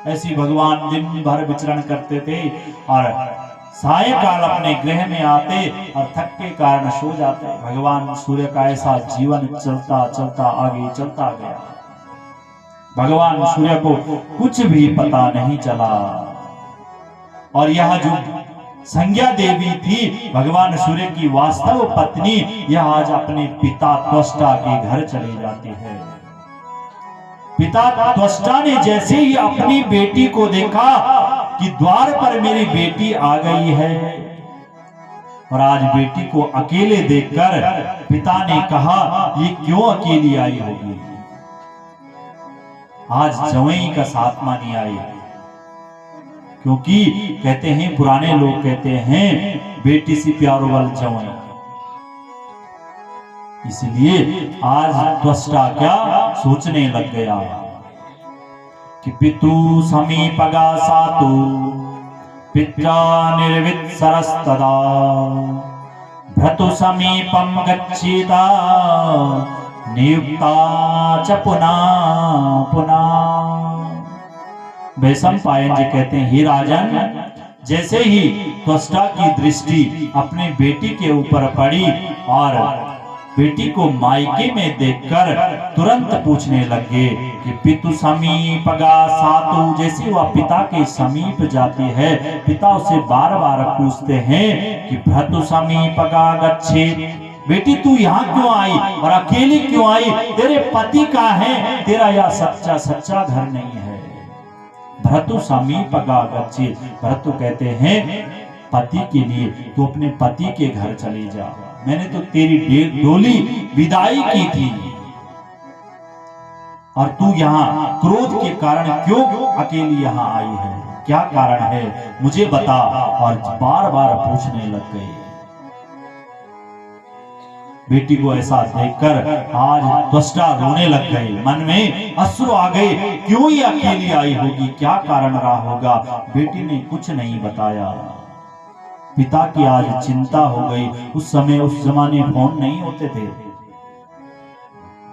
Speaker 1: ऐसी भगवान दिन भर विचरण करते थे और सायंकाल अपने गृह में आते और थक के कारण सो जाते। भगवान सूर्य का ऐसा जीवन चलता चलता आगे चलता गया। भगवान सूर्य को कुछ भी पता नहीं चला। और यह जो संज्ञा देवी थी भगवान सूर्य की वास्तव पत्नी, यह आज अपने पिता त्वष्टा के घर चली जाती है। पिता त्वष्टा ने जैसे ही अपनी बेटी को देखा कि द्वार पर मेरी बेटी आ गई है, और आज बेटी को अकेले देखकर पिता ने कहा ये क्यों अकेली आई होगी? आज जवाई का साथ नहीं आई, क्योंकि कहते हैं पुराने लोग कहते हैं बेटी से प्यारो वाल जवाई। इसलिए आज त्वष्टा क्या सोचने लग गया कि पितु समीपगा सातु पित्रा निर्वित्सरस्तदा भ्रतु समीपम गच्छेता नियुक्ता च पुनः पुनः। वैशंपायन जी कहते हैं हे राजन, जैसे ही त्वष्टा की दृष्टि अपनी बेटी के ऊपर पड़ी और बेटी को मायके में देखकर तुरंत पूछने लगे कि पितु समीपगा सातु। जैसे वह पिता के समीप जाती है, पिता उसे बार बार पूछते हैं कि भ्रतु समीपगा गच्छेत, बेटी तू यहाँ क्यों आई और अकेली क्यों आई? तेरे पति का है, तेरा यह सच्चा सच्चा घर नहीं है। भ्रतु समीपगा गच्छेत, भ्रतु कहते हैं पति के लिए तू अपने पति के घर चली जा। मैंने तो तेरी डोली विदाई की थी और तू यहाँ क्रोध के कारण क्यों अकेली यहाँ आई है? क्या कारण है मुझे बता। और बार बार पूछने लग गए। बेटी को ऐसा देखकर आज त्वष्टा रोने लग गए, मन में अश्रु आ गए। क्यों ये अकेली आई होगी? क्या कारण रहा होगा? बेटी ने कुछ नहीं बताया। पिता की आज चिंता हो गई। उस समय उस जमाने फोन नहीं होते थे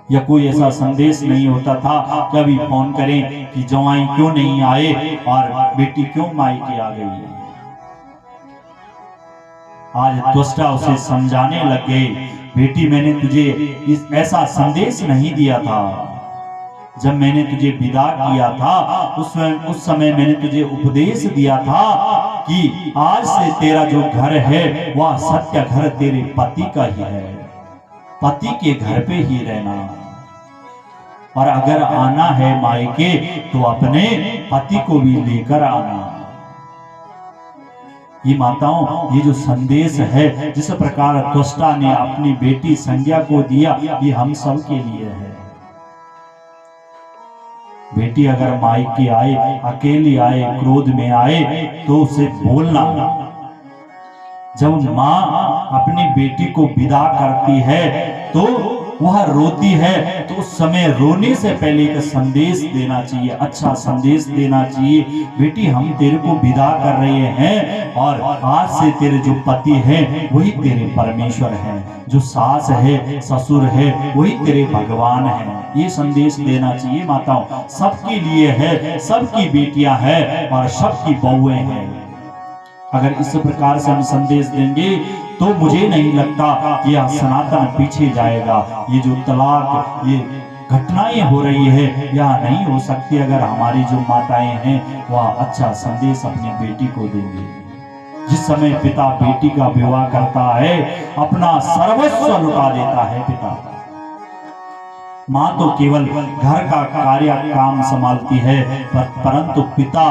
Speaker 1: या कोई ऐसा संदेश नहीं होता था कि अभी फोन करें कि जवाई क्यों नहीं आए और बेटी क्यों मायके आ गई है। आज त्वष्टा उसे समझाने लग गए, बेटी मैंने तुझे ऐसा संदेश नहीं दिया था। जब मैंने तुझे विदा किया था उस समय मैंने तुझे उपदेश दिया था कि आज से तेरा जो घर है वह सत्य घर तेरे पति का ही है, पति के घर पे ही रहना, और अगर आना है मायके तो अपने पति को भी लेकर आना। ये माताओं, ये जो संदेश है जिस प्रकार त्वष्टा ने अपनी बेटी संज्ञा को दिया, ये हम सब के लिए है। बेटी अगर मायके आए, अकेली आए, क्रोध में आए तो उसे बोलना। जब माँ अपनी बेटी को विदा करती है तो वह रोती है, तो उस समय रोने से पहले एक संदेश देना चाहिए, अच्छा संदेश देना चाहिए। बेटी, हम तेरे को विदा कर रहे हैं और आज से तेरे जो पति हैं वही तेरे परमेश्वर हैं, जो सास है ससुर है वही तेरे भगवान हैं। ये संदेश देना चाहिए माताओं, सबके लिए है, सबकी बेटियां हैं और सबकी बहुएं हैं। अगर इस प्रकार से हम संदेश देंगे तो मुझे नहीं लगता कि यह सनातन पीछे जाएगा। ये जो तलाक, ये घटनाएं हो रही है, यह नहीं हो सकती अगर हमारी जो माताएं हैं वह अच्छा संदेश अपनी बेटी को देंगे। जिस समय पिता बेटी का विवाह करता है, अपना सर्वस्व लुटा देता है पिता। माँ तो केवल घर का कार्य काम संभालती है, परंतु पिता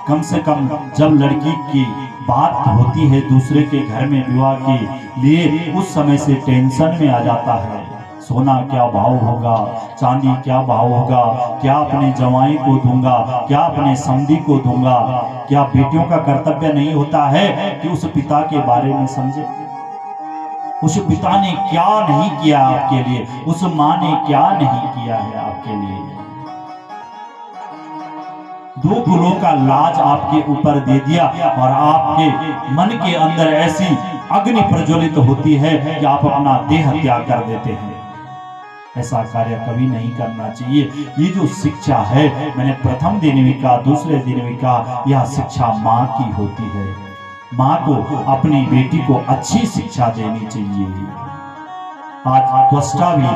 Speaker 1: कम से कम जब लड़की की बात होती है दूसरे के घर में विवाह के लिए, उस समय से टेंशन में आ जाता है। सोना क्या भाव होगा, चांदी क्या भाव होगा, क्या अपने जवाई को दूंगा, क्या अपने समधी को दूंगा। क्या बेटियों का कर्तव्य नहीं होता है कि उस पिता के बारे में समझे? उस पिता ने क्या नहीं किया आपके लिए, उस माँ ने क्या नहीं किया है आपके लिए। दो कुलों का लाज आपके ऊपर दे दिया और आपके मन के अंदर ऐसी अग्नि प्रज्वलित होती है कि आप अपना देह त्याग कर देते हैं। ऐसा कार्य कभी नहीं करना चाहिए। ये जो शिक्षा है, मैंने प्रथम दिन भी कहा, दूसरे दिन भी कहा, यह शिक्षा माँ की होती है। माँ को अपनी बेटी को अच्छी शिक्षा देनी चाहिए। आज त्वष्टा भी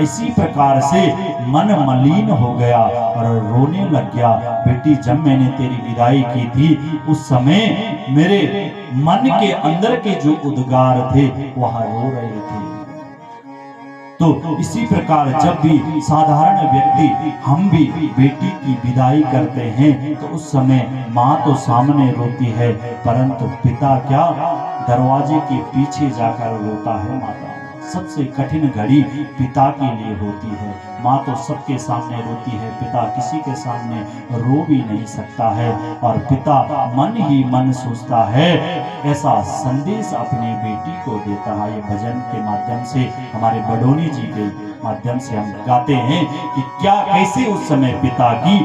Speaker 1: इसी प्रकार से मन मलिन हो गया और रोने लग गया। बेटी, जब मैंने तेरी विदाई की थी उस समय मेरे मन के अंदर के जो उद्गार थे वह रो रहे थे। तो इसी प्रकार जब भी साधारण व्यक्ति, हम भी बेटी की विदाई करते हैं तो उस समय माँ तो सामने रोती है, परंतु पिता क्या दरवाजे के पीछे जाकर रोता है। माता, सबसे कठिन घड़ी पिता के लिए होती है। माँ तो सबके सामने रोती है, पिता किसी के सामने रो भी नहीं सकता है और पिता मन ही मन सोचता है। ऐसा संदेश अपनी बेटी को देता है। ये भजन के माध्यम से, हमारे बडोनी जी के माध्यम से हम गाते हैं कि क्या कैसे उस समय पिता की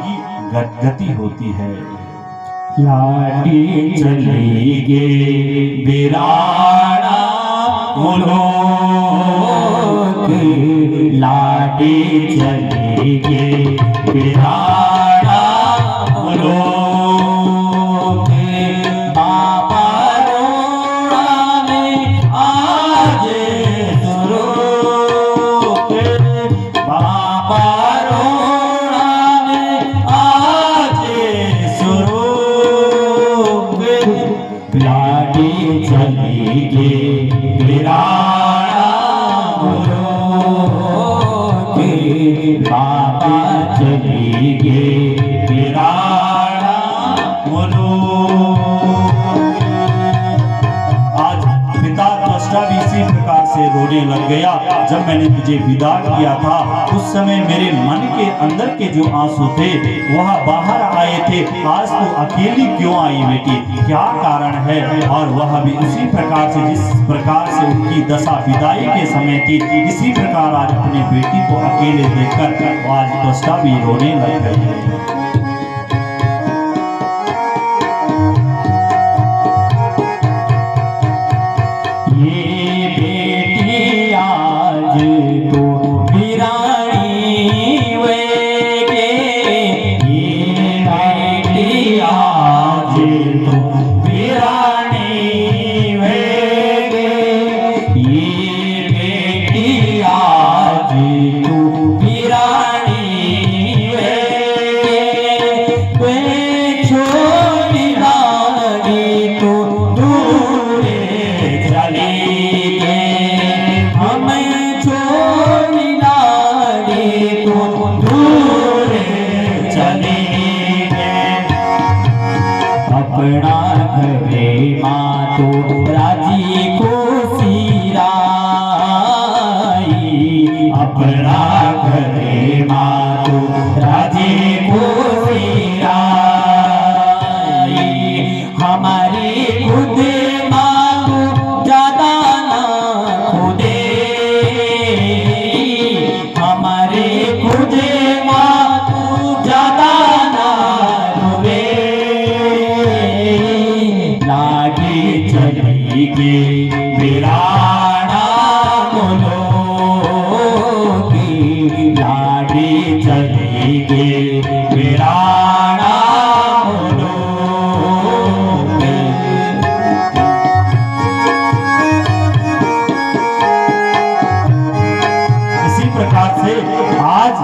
Speaker 1: गति होती है।
Speaker 2: लाडी चली गे बिराना मुलोक, लाडी चली गे बिराना मुलोक। बाबा रोड़ा में आज सुरूक, बाबा रोड़ा में आज सुरूक। लाडी चली गे बिराना मुलोक, बाबा चली गे बिराना मुलोक।
Speaker 1: आज पिता त्वष्टा भी इसी प्रकार से रोने लग गया। जब मैंने तुझे विदा किया था उस समय मेरे मन के अंदर के जो आंसू थे वह बाहर आए थे। आज तू अकेली क्यों आई बेटी, क्या कारण है? और वह भी उसी प्रकार से, जिस प्रकार से उनकी दशा विदाई के समय थी, इसी प्रकार आज अपनी बेटी को अकेले देखकर आज त्वष्टा भी रोने लग गई है।
Speaker 2: छोटी लाडी घरे मातो राजी को सिराई, अपना घरे मातो राजी को सिराई। हमारी खुद मातो ज्यादा ना खुदे, हमारे खुद मातो ज्यादा ना रुवे, लागे चलेगी वीराना बोलो की, लागे चलेगी वीराना बोलो की।
Speaker 1: इसी प्रकार से आज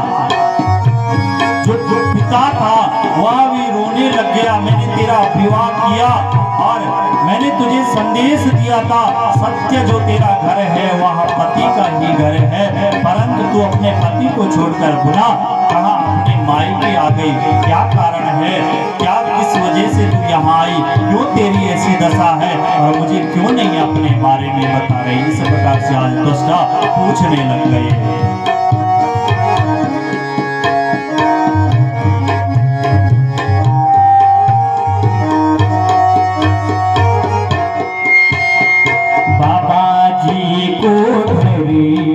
Speaker 1: जो पिता था वह भी रोने लग गया। मैंने तेरा विवाह किया और मैंने तुझे संदेश दिया था, सत्य जो तेरा घर है वह पति का ही घर है, परंतु तू अपने पति को छोड़कर पुनः कहाँ अपने मायके आ गई। क्या कारण है, क्या किस वजह से तू यहाँ आई, क्यों तेरी ऐसी दशा है और मुझे क्यों नहीं अपने बारे में बता रही। इस प्रकार से आज त्वष्टा पूछने लग गए।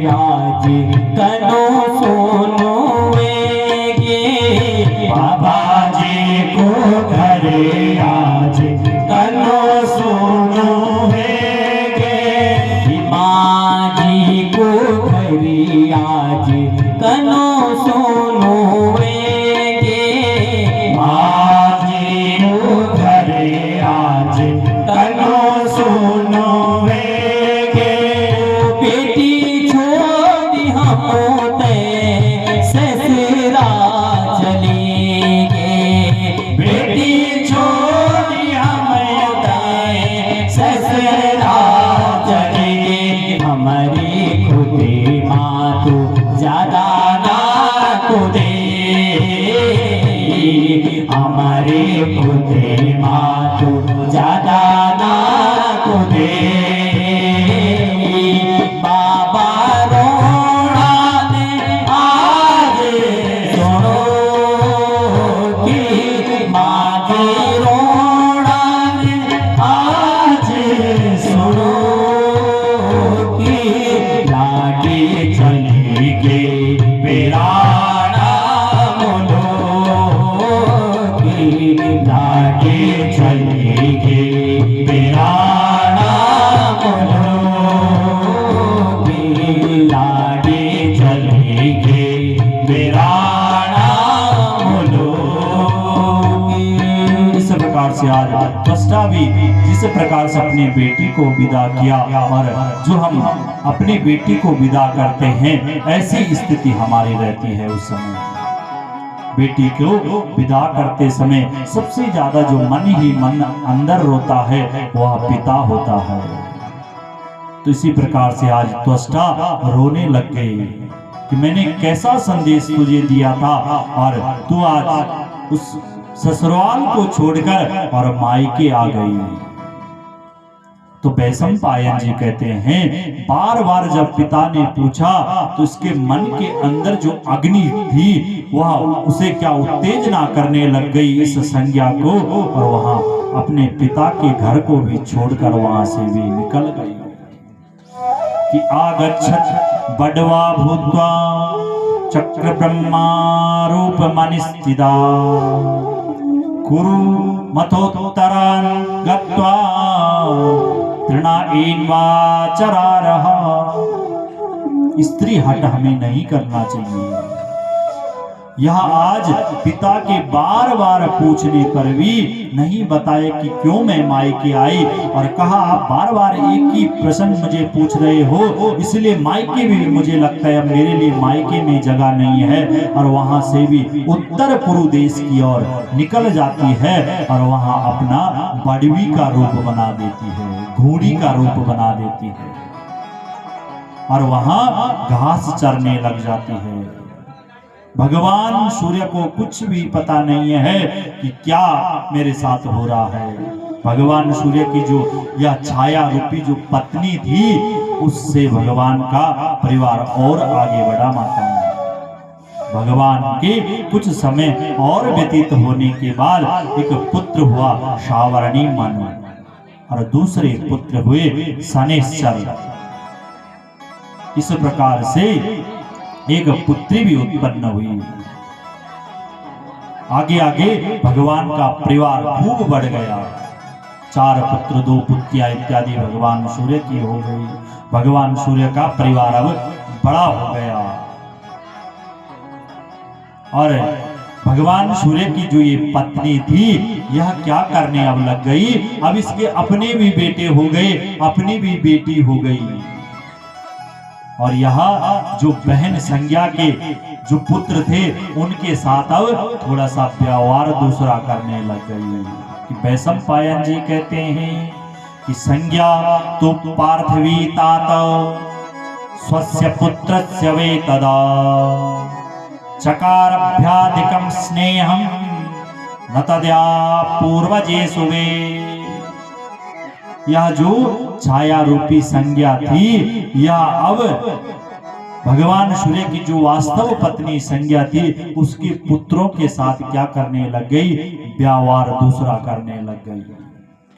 Speaker 2: आज कनो सोनो वेगे, बाबा जी को घरे आज कनो सोनो वेगे, माँ जी को घरे आज कनो सोनो वेगे, माँ जी को घरे आज कनो सोनो वेगे। बेटी छोड़ी हमते ससुरा चलेंगे, बेटी छोड़ी हमते ससुरा चलेंगे। हमारी खुदे माँ तो ज्यादा ना खुदे, हमारी खुदे माँ तो ज्यादा ना खुदे। बाबा रोना ने आज सुनो कि माँ जी रोना ने आज सुनो कि लागे चलेगे वीराना बोलो कि, लागे चलेगे वीराना बोलो, लागे चलेगे वीराना बोलो।
Speaker 1: इस प्रकार से आज त्वष्टा भी जिस प्रकार से अपनी बेटी को विदा किया और जो हम अपनी बेटी को विदा करते हैं, ऐसी स्थिति हमारी रहती है। उस समय बेटी को विदा करते समय सबसे ज्यादा जो मन ही मन अंदर रोता है वह पिता होता है। तो इसी प्रकार से आज त्वष्टा रोने लग गई कि मैंने कैसा संदेश तुझे दिया था और तू आज उस ससुराल को छोड़कर और मायके आ गई। तो वैशंपायन जी कहते हैं, बार बार जब पिता ने पूछा तो उसके मन के अंदर जो अग्नि थी वह उसे क्या उत्तेजना करने लग गई इस संज्ञा को, और वहां अपने पिता के घर को भी छोड़कर वहां से भी निकल गई। कि आगच्छत् बडवा भूत्वा चक्र ब्रह्मा रूप मनिस्थिता, कुरु मथोत्तरान् गत्वा तृणाईन्वाचरारः। स्त्री हट हमें नहीं करना चाहिए। यह आज पिता के बार बार पूछने पर भी नहीं बताया कि क्यों मैं मायके आई, और कहा आप बार बार एक ही प्रश्न मुझे पूछ रहे हो, इसलिए मायके भी मुझे लगता है अब मेरे लिए मायके में जगह नहीं है। और वहां से भी उत्तर पूर्व देश की ओर निकल जाती है और वहां अपना बड़वी का रूप बना देती है, घोड़ी का रूप बना देती है और वहां घास चरने लग जाती है। भगवान सूर्य को कुछ भी पता नहीं है कि क्या मेरे साथ हो रहा है। भगवान सूर्य की जो यह छाया रूपी जो पत्नी थी, उससे भगवान का परिवार और आगे बढ़ा। माता भगवान के कुछ समय और व्यतीत होने के बाद एक पुत्र हुआ सावर्णी मनु, और दूसरे पुत्र हुए शनैश्चर। इस प्रकार से एक पुत्री भी उत्पन्न हुई। आगे आगे भगवान का परिवार खूब बढ़ गया। 4 पुत्र 2 पुत्रियां इत्यादि भगवान सूर्य की हो गई। भगवान सूर्य का परिवार अब बड़ा हो गया, और भगवान सूर्य की जो ये पत्नी थी, यह क्या करने अब लग गई। अब इसके अपने भी बेटे हो गए, अपनी भी बेटी हो गई, और यहाँ जो बहन संज्ञा के जो पुत्र थे, उनके साथ अब थोड़ा सा व्यवहार दूसरा करने लग गई। कि वैशंपायन जी कहते हैं कि संज्ञा तो पार्थिवी तात स्वस्य पुत्रस्य वे तदा चकारभ्याधिकं स्नेहं न तद्या पूर्वजेषु वे। यह जो छाया रूपी संज्ञा थी, यह अब भगवान सूर्य की जो वास्तव पत्नी संज्ञा थी, उसके पुत्रों के साथ क्या करने लग गई, व्यवहार दूसरा करने लग गई।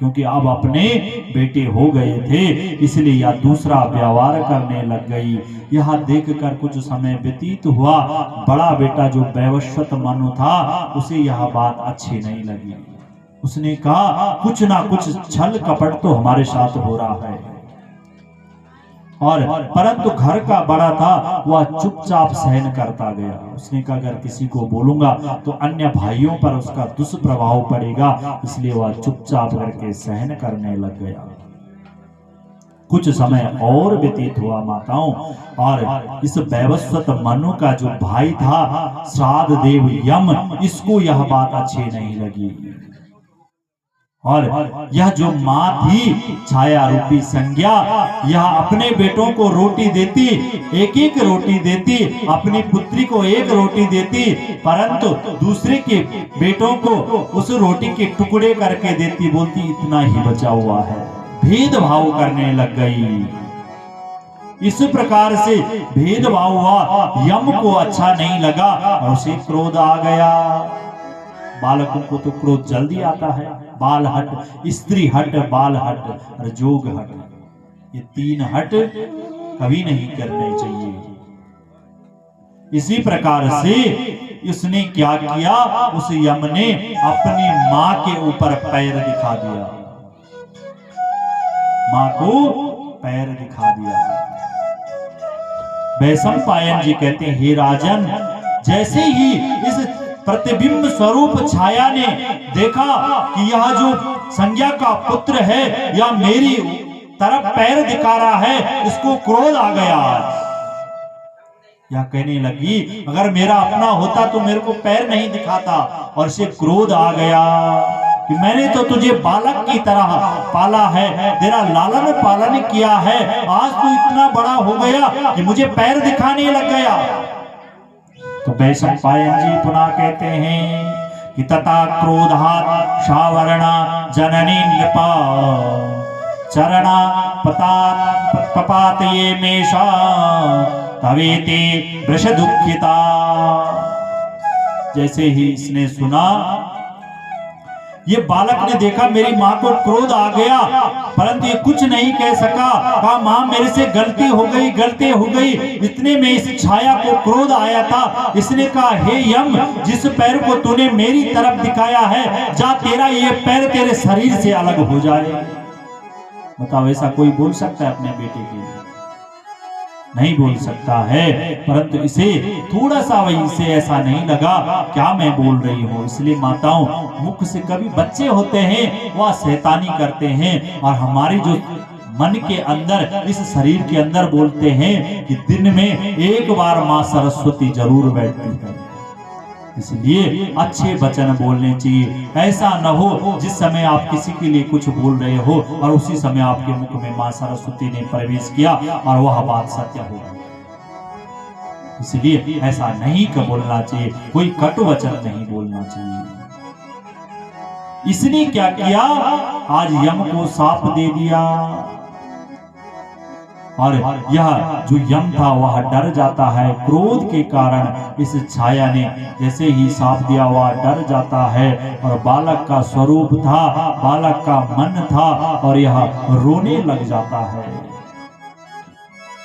Speaker 1: क्योंकि अब अपने बेटे हो गए थे, इसलिए यह दूसरा व्यवहार करने लग गई। यह देखकर कुछ समय व्यतीत हुआ। बड़ा बेटा जो वैवस्वत मनु था, उसे यह बात अच्छी नहीं लगी। उसने कहा कुछ ना कुछ छल कपट तो हमारे साथ हो रहा है, और परंतु घर का बड़ा था, वह चुपचाप सहन करता गया। उसने कहा अगर किसी को बोलूंगा तो अन्य भाइयों पर उसका दुष्प्रभाव पड़ेगा, इसलिए वह चुपचाप करके सहन करने लग गया। कुछ समय और व्यतीत हुआ माताओं, और इस वैवस्वत मनु का जो भाई था श्राद्ध देव यम, इसको यह बात अच्छी नहीं लगी। और यह जो माँ थी छाया रूपी संज्ञा, यह अपने बेटों को रोटी देती, एक एक रोटी देती, अपनी पुत्री को एक रोटी देती, परंतु दूसरे के बेटों को उस रोटी के टुकड़े करके देती, बोलती इतना ही बचा हुआ है। भेदभाव करने लग गई। इस प्रकार से भेदभाव हुआ। यम को अच्छा नहीं लगा और उसे क्रोध आ गया। बालकों को तो क्रोध जल्दी आता है। बाल हट, स्त्री हट, बाल हट और जोग हट, ये 3 हट कभी नहीं करने चाहिए। इसी प्रकार से इसने क्या किया, उस यम ने अपनी मां के ऊपर पैर दिखा दिया, मां को पैर दिखा दिया। वैशंपायन जी कहते हैं हे राजन, जैसे ही इस प्रतिबिंब स्वरूप छाया ने देखा कि यह जो संज्ञा का पुत्र है या मेरी तरफ पैर दिखा रहा है, इसको क्रोध आ गया। यह कहने लगी अगर मेरा अपना होता तो मेरे को पैर नहीं दिखाता, और इसे क्रोध आ गया कि मैंने तो तुझे बालक की तरह पाला है, तेरा लालन पालन किया है, आज तू इतना बड़ा हो गया कि मुझे पैर दिखाने लग गया। तो वैशंपायन जी पुनः कहते हैं कि तथा क्रोधात् सावर्णा जननी नृपा चरणा पपात ये मेषा तवेते वृष दुखिता। जैसे ही इसने सुना, ये बालक ने देखा मेरी माँ को क्रोध आ गया, परंतु ये कुछ नहीं कह सका। कहा माँ मेरे से गलती हो गई, गलती हो गई। इतने में इस छाया को क्रोध आया था। इसने कहा हे यम, जिस पैर को तूने मेरी तरफ दिखाया है, जा तेरा ये पैर तेरे शरीर से अलग हो जाए। बताओ ऐसा कोई बोल सकता है अपने बेटे के लिए? नहीं बोल सकता है। परंतु इसे थोड़ा सा वही से ऐसा नहीं लगा क्या मैं बोल रही हूँ। इसलिए माताओं, मुख से कभी बच्चे होते हैं वह शैतानी करते हैं, और हमारी जो मन के अंदर, इस शरीर के अंदर बोलते हैं कि दिन में एक बार माँ सरस्वती जरूर बैठती है। इसलिए अच्छे वचन बोलने चाहिए। ऐसा न हो जिस समय आप किसी के लिए कुछ बोल रहे हो और उसी समय आपके मुख में मां सरस्वती ने प्रवेश किया और वह बात सत्य हो गई। इसलिए ऐसा नहीं बोलना चाहिए, कोई कटु वचन नहीं बोलना चाहिए। इसने क्या किया, आज यम को साप दे दिया। और यह जो यम था वह डर जाता है क्रोध के कारण। इस छाया ने जैसे ही साप दिया वह डर जाता है और बालक का स्वरूप था, बालक का मन था और यह रोने लग जाता है,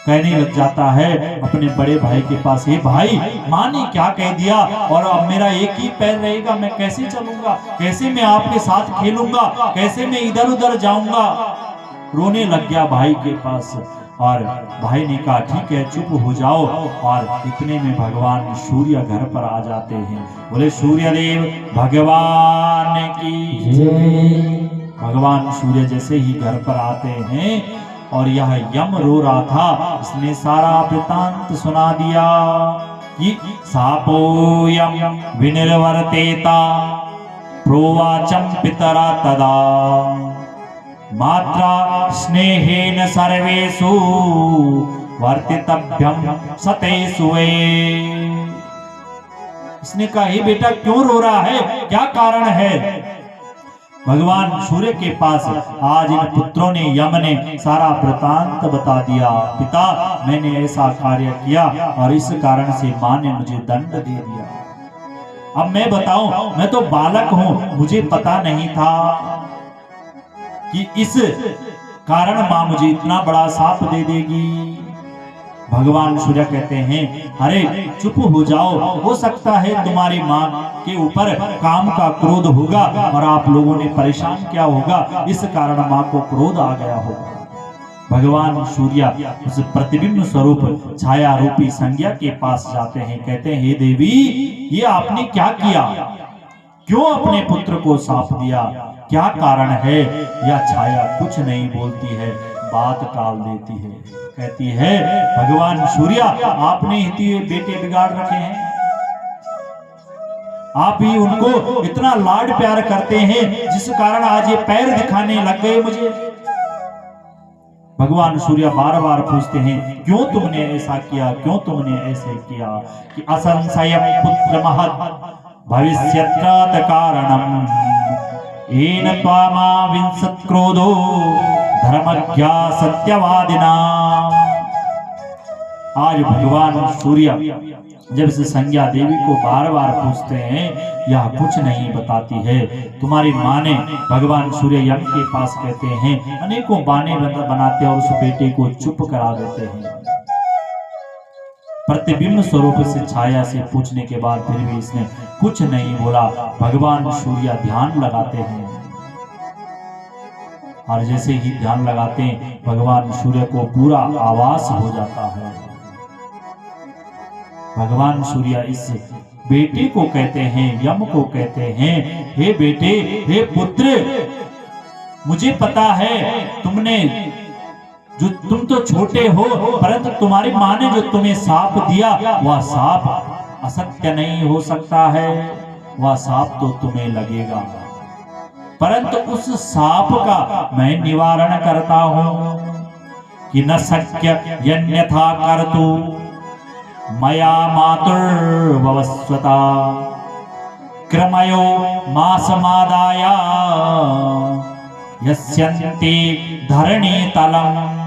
Speaker 1: कहने लग जाता है अपने बड़े भाई के पास, हे भाई, माँ ने क्या कह दिया और अब मेरा एक ही पैर रहेगा, मैं कैसे चलूंगा, कैसे मैं आपके साथ खेलूंगा, कैसे मैं इधर उधर जाऊंगा। रोने लग गया भाई के पास और भाई ने कहा ठीक है चुप हो जाओ। और इतने में भगवान सूर्य घर पर आ जाते हैं। बोले सूर्यदेव भगवान की जय। भगवान सूर्य जैसे ही घर पर आते हैं और यह यम रो रहा था, इसने सारा वृतांत सुना दिया कि सापोयम विनिर्वर्तेता प्रोवाचम पितरा तदा मात्रा स्नेहेन सर्वेषु वर्तितव्यम सतेषु वे। इसने कहा हे बेटा क्यों रो रहा है, क्या कारण है। भगवान सूर्य के पास आज इन पुत्रों ने, यम ने सारा वृतांत बता दिया, पिता मैंने ऐसा कार्य किया और इस कारण से माँ ने मुझे दंड दे दिया। अब मैं बताऊं, मैं तो बालक हूं, मुझे पता नहीं था कि इस कारण मां मुझे इतना बड़ा साप दे देगी। भगवान सूर्य कहते हैं अरे चुप हो जाओ, हो सकता है तुम्हारी मां के ऊपर काम का क्रोध होगा और आप लोगों ने परेशान किया होगा, इस कारण मां को क्रोध आ गया होगा। भगवान सूर्य उस प्रतिबिंब स्वरूप छाया रूपी संज्ञा के पास जाते हैं, कहते हैं हे देवी, ये आपने क्या किया, क्यों अपने पुत्र को साप दिया, क्या कारण है। यह छाया कुछ नहीं बोलती है, बात टाल देती है, कहती है भगवान सूर्य आपने ही बेटे बिगाड़ रखे हैं, आप ही उनको इतना लाड प्यार करते हैं जिस कारण आज ये पैर दिखाने लग गए मुझे। भगवान सूर्य बार बार पूछते हैं क्यों तुमने ऐसा किया, क्यों तुमने ऐसे किया। कि असंशय पुत्र महत् भविष्यत्रात कारणम येन त्वामा विंशत् क्रोधो धर्मज्ञा सत्यवादिना। आज भगवान सूर्य जब से संज्ञा देवी को बार बार पूछते हैं, यह कुछ नहीं बताती है। तुम्हारी माँ ने, भगवान सूर्य यम के पास कहते हैं, अनेकों बाने बनाते और उस बेटे को चुप करा देते हैं। प्रतिबिंब स्वरूप से छाया से पूछने के बाद फिर भी इसने कुछ नहीं बोला। भगवान सूर्य ध्यान लगाते हैं और जैसे ही ध्यान लगाते हैं भगवान सूर्य को पूरा आवास हो जाता है। भगवान सूर्य इस बेटे को कहते हैं, यम को कहते हैं, हे बेटे, हे पुत्र, मुझे पता है तुमने जो तुम तो छोटे हो, परंतु तुम्हारी माँ ने जो तुम्हें साप दिया वह साप असत्य नहीं हो सकता है, वह साप तो तुम्हें लगेगा, परंतु उस साप का मैं निवारण करता हूं कि न शक्य यन्यथा कर्तु मया मातुर्भवस्वता क्रमयो मासमादाया यस्यन्ति धरणी तलम।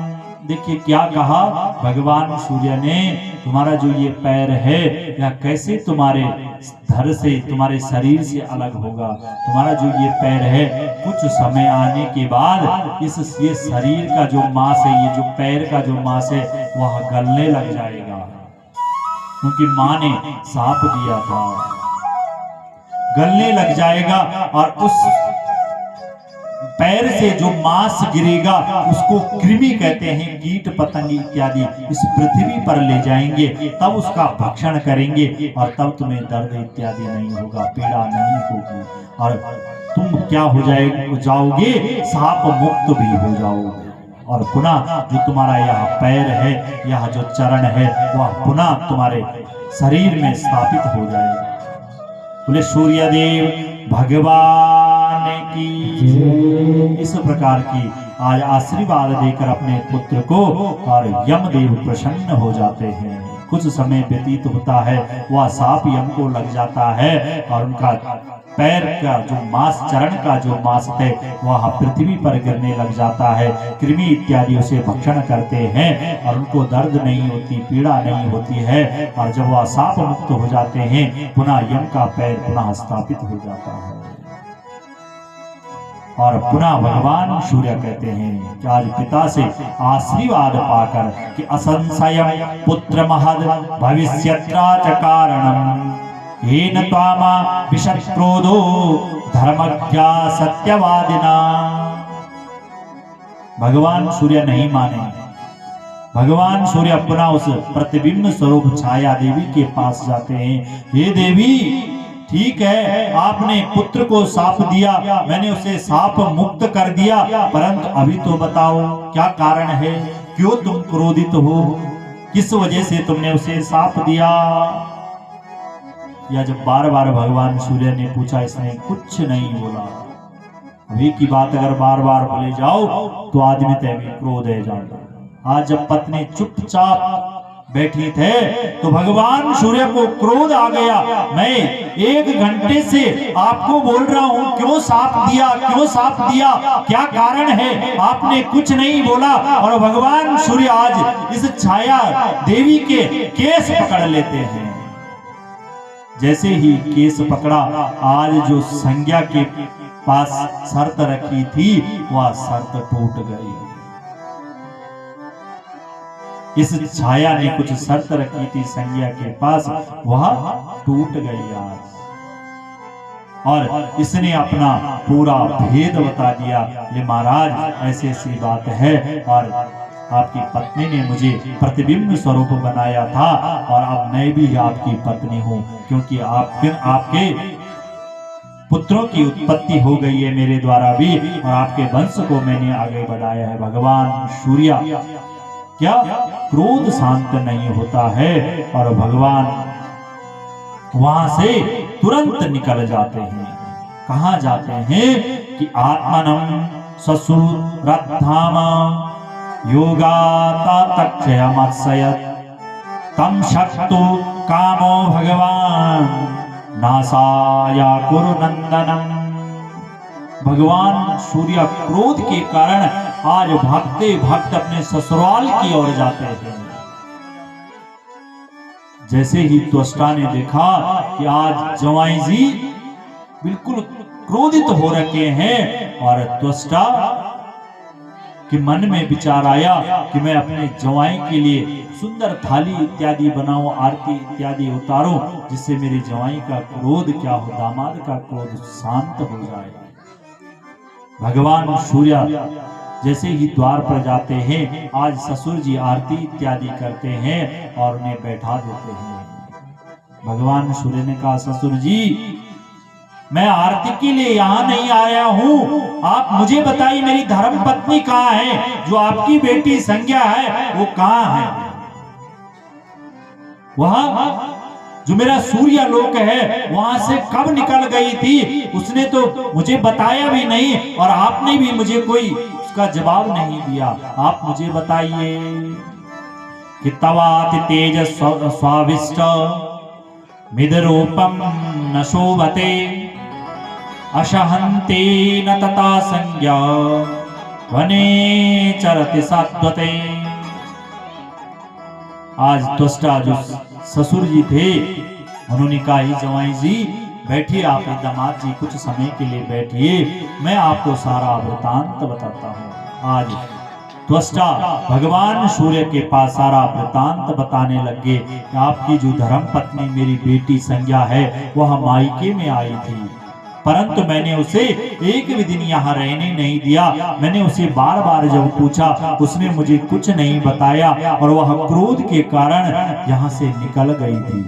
Speaker 1: देखिए क्या कहा भगवान सूर्य ने, तुम्हारा जो ये पैर है यह कैसे तुम्हारे धड़ से, तुम्हारे शरीर से अलग होगा। तुम्हारा जो ये पैर है कुछ समय आने के बाद ये शरीर का जो मांस है, ये जो पैर का जो मांस है वह गलने लग जाएगा, क्योंकि माँ ने साप दिया था, गलने लग जाएगा और उस पैर से जो मांस गिरेगा उसको कृमि कहते हैं, कीट पतंग इत्यादि इस पृथ्वी पर ले जाएंगे, तब उसका भक्षण करेंगे और तब तुम्हें दर्द इत्यादि नहीं होगा, पीड़ा नहीं होगी और तुम क्या हो जाओगे, साप मुक्त भी हो जाओगे। और पुनः जो तुम्हारा यह पैर है, यह जो चरण है, वह पुनः तुम्हारे शरीर में स्थापित हो जाएगा। बोले सूर्यदेव भगवान की। इस प्रकार की आज आशीर्वाद देकर अपने पुत्र को और यमदेव प्रसन्न हो जाते हैं। कुछ समय व्यतीत होता है, वह साप यम को लग जाता है और उनका पैर का जो मांस, चरण का जो मांस है वह पृथ्वी पर गिरने लग जाता है। कृमि इत्यादि उसे भक्षण करते हैं और उनको दर्द नहीं होती, पीड़ा नहीं होती है। और जब वह शाप मुक्त हो जाते हैं, पुनः यम का पैर पुनः स्थापित हो जाता है। और पुनः भगवान सूर्य कहते हैं कि आज पिता से आशीर्वाद पाकर कि असंशयं पुत्र महद भविष्यत्रा च कारणम येन त्वामा विशक्रोधो धर्मज्ञा सत्यवादिना। भगवान सूर्य नहीं माने। भगवान सूर्य अपना उस प्रतिबिंब स्वरूप छाया देवी के पास जाते हैं। हे देवी, ठीक है, आपने पुत्र को शाप दिया, मैंने उसे शाप मुक्त कर दिया, परंतु अभी तो बताओ क्या कारण है, क्यों तुम क्रोधित हो, किस वजह से तुमने उसे शाप दिया। या जब बार बार भगवान सूर्य ने पूछा, इसने कुछ नहीं बोला। अभी की बात अगर बार बार बोले जाओ तो आदमी तभी क्रोध है जाता। आज जब पत्नी चुपचाप बैठी थे तो भगवान सूर्य को क्रोध आ गया। मैं 1 घंटे से आपको बोल रहा हूं, क्यों शाप दिया, क्यों शाप दिया, क्या कारण है, आपने कुछ नहीं बोला। और भगवान सूर्य आज इस छाया देवी के केस पकड़ लेते हैं। जैसे ही केस पकड़ा, आज जो संज्ञा के पास शर्त रखी थी वह शर्त टूट गई। इस छाया ने कुछ शर्त रखी थी संज्ञा के पास, वह टूट गई आज। और इसने अपना पूरा भेद बता दिया। ले महाराज, ऐसी ऐसी बात है और आपकी पत्नी ने मुझे प्रतिबिंब स्वरूप बनाया था और अब मैं भी आपकी पत्नी हूँ, क्योंकि आपके पुत्रों की उत्पत्ति हो गई है मेरे द्वारा भी, और आपके वंश को मैंने आगे बढ़ाया है। भगवान सूर्य क्या क्रोध शांत नहीं होता है और भगवान वहां से तुरंत निकल जाते हैं। कहां जाते हैं कि आत्मनम ससुरधाम योगाता तक्षयमत्सयत् तम शक्तो कामो भगवान नासाया कुरुनंदनम। भगवान सूर्य क्रोध के कारण आज भागते भागते अपने ससुराल की ओर जाते हैं। जैसे ही त्वष्टा ने देखा कि आज जवाई जी बिल्कुल क्रोधित हो रखे हैं और त्वष्टा के मन में विचार आया कि मैं अपने जवाई के लिए सुंदर थाली इत्यादि बनाऊं, आरती इत्यादि उतारूं, जिससे मेरे जवाई का क्रोध क्या हो, दामाद का क्रोध शांत हो जाए। भगवान सूर्य जैसे ही द्वार पर जाते हैं, आज ससुर जी आरती इत्यादि करते हैं और उन्हें बैठा देते हैं। भगवान सूर्य ने कहा, ससुर जी मैं आरती के लिए यहाँ नहीं आया हूँ, आप मुझे बताइए मेरी धर्म पत्नी कहाँ है, जो आपकी बेटी संज्ञा है वो कहाँ है। वह जो मेरा सूर्य लोक है वहां से कब निकल गई थी, उसने तो मुझे बताया भी नहीं और आपने भी मुझे कोई उसका जवाब नहीं दिया। आप मुझे बताइए कि तवाति तेज स्वाविष्ट मिदरूपम न शोभते अशहन्ते न तथा संज्ञा वने चरति सात्वते। आज त्वष्टा जो ससुर जी थे उन्होंने कहा, ही जवाई जी बैठिए, आप दामाद जी कुछ समय के लिए बैठिए, मैं आपको सारा वृतांत बताता हूँ। आज त्वष्टा भगवान सूर्य के पास सारा वृतांत बताने लगे कि आपकी जो धर्म पत्नी मेरी बेटी संज्ञा है वह मायके में आई थी, परंतु मैंने उसे एक भी दिन यहाँ रहने नहीं दिया। मैंने उसे बार बार जब पूछा उसने मुझे कुछ नहीं बताया और वह क्रोध के कारण यहाँ से निकल गई थी।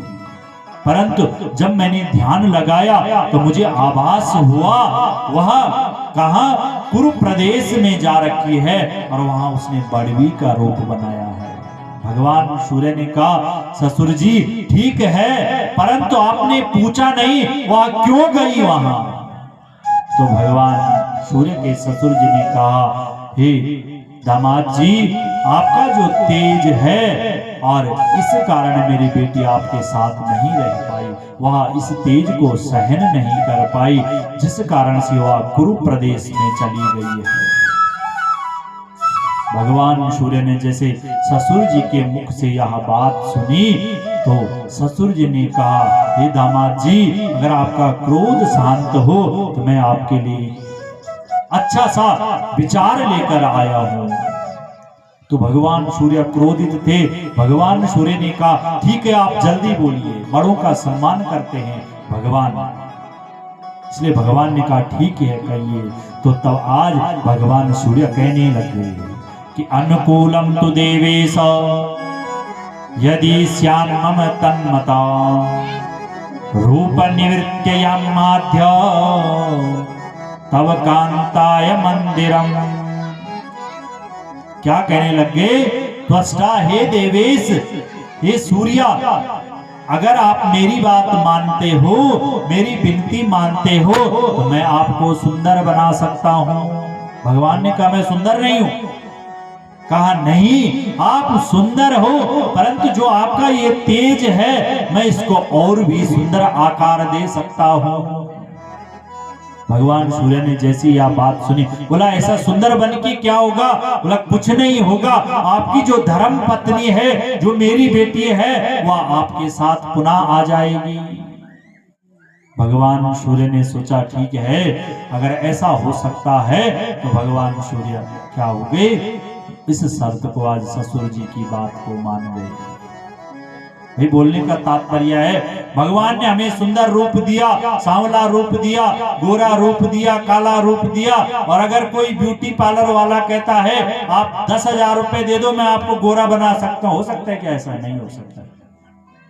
Speaker 1: परंतु जब मैंने ध्यान लगाया तो मुझे आभास हुआ वह कहाँ कुरु प्रदेश में जा रखी है और वहां उसने बड़वी का रूप बनाया है। भगवान सूर्य ने कहा, ससुर जी ठीक है, परंतु आपने पूछा नहीं वह क्यों गई वहां। तो भगवान सूर्य के ससुर जी ने कहा, हे दामाद जी, आपका जो तेज है और इस कारण मेरी बेटी आपके साथ नहीं रह पाई, वह इस तेज को सहन नहीं कर पाई, जिस कारण से वह कुरु प्रदेश में चली गई है। भगवान सूर्य ने जैसे ससुर जी के मुख से यह बात सुनी तो ससुर जी ने कहा, हे दामाद जी, अगर आपका क्रोध शांत हो तो मैं आपके लिए अच्छा सा विचार लेकर आया हूं। तो भगवान सूर्य क्रोधित थे। भगवान सूर्य ने कहा, ठीक है, आप जल्दी बोलिए, बड़ों का सम्मान करते हैं भगवान। इसलिए भगवान ने कहा, ठीक है, कहिए। तो तब आज भगवान सूर्य कहने लगे कि अनुकूलम तु देवेश यदि स्यान् मम तन्मता रूप निवृत्तयं माध्य तव कांताय मंदिरम। क्या कहने लगे? त्वष्टा, हे देवेश, हे सूर्य, अगर आप मेरी बात मानते हो, मेरी विनती मानते हो तो मैं आपको सुंदर बना सकता हूं। भगवान ने कहा, मैं सुंदर नहीं हूं। कहा, नहीं, आप सुंदर हो, परंतु जो आपका ये तेज है मैं इसको और भी सुंदर आकार दे सकता हूं। भगवान सूर्य ने जैसी यह बात सुनी, बोला, ऐसा सुंदर बन के क्या होगा? बोला, कुछ नहीं होगा, आपकी जो धर्म पत्नी है, जो मेरी बेटी है, वह आपके साथ पुनः आ जाएगी। भगवान सूर्य ने सोचा, ठीक है, अगर ऐसा हो सकता है तो भगवान सूर्य क्या हो गए, इस शर्त को आज ससुर जी की बात को मान गए। भाई, बोलने का तात्पर्य है, भगवान ने हमें सुंदर रूप दिया, सांवला रूप दिया, गोरा रूप दिया, काला रूप दिया, और अगर कोई ब्यूटी पार्लर वाला कहता है आप 10,000 रुपए दे दो, मैं आपको गोरा बना सकता हूं, हो सकता है क्या? ऐसा नहीं हो सकता।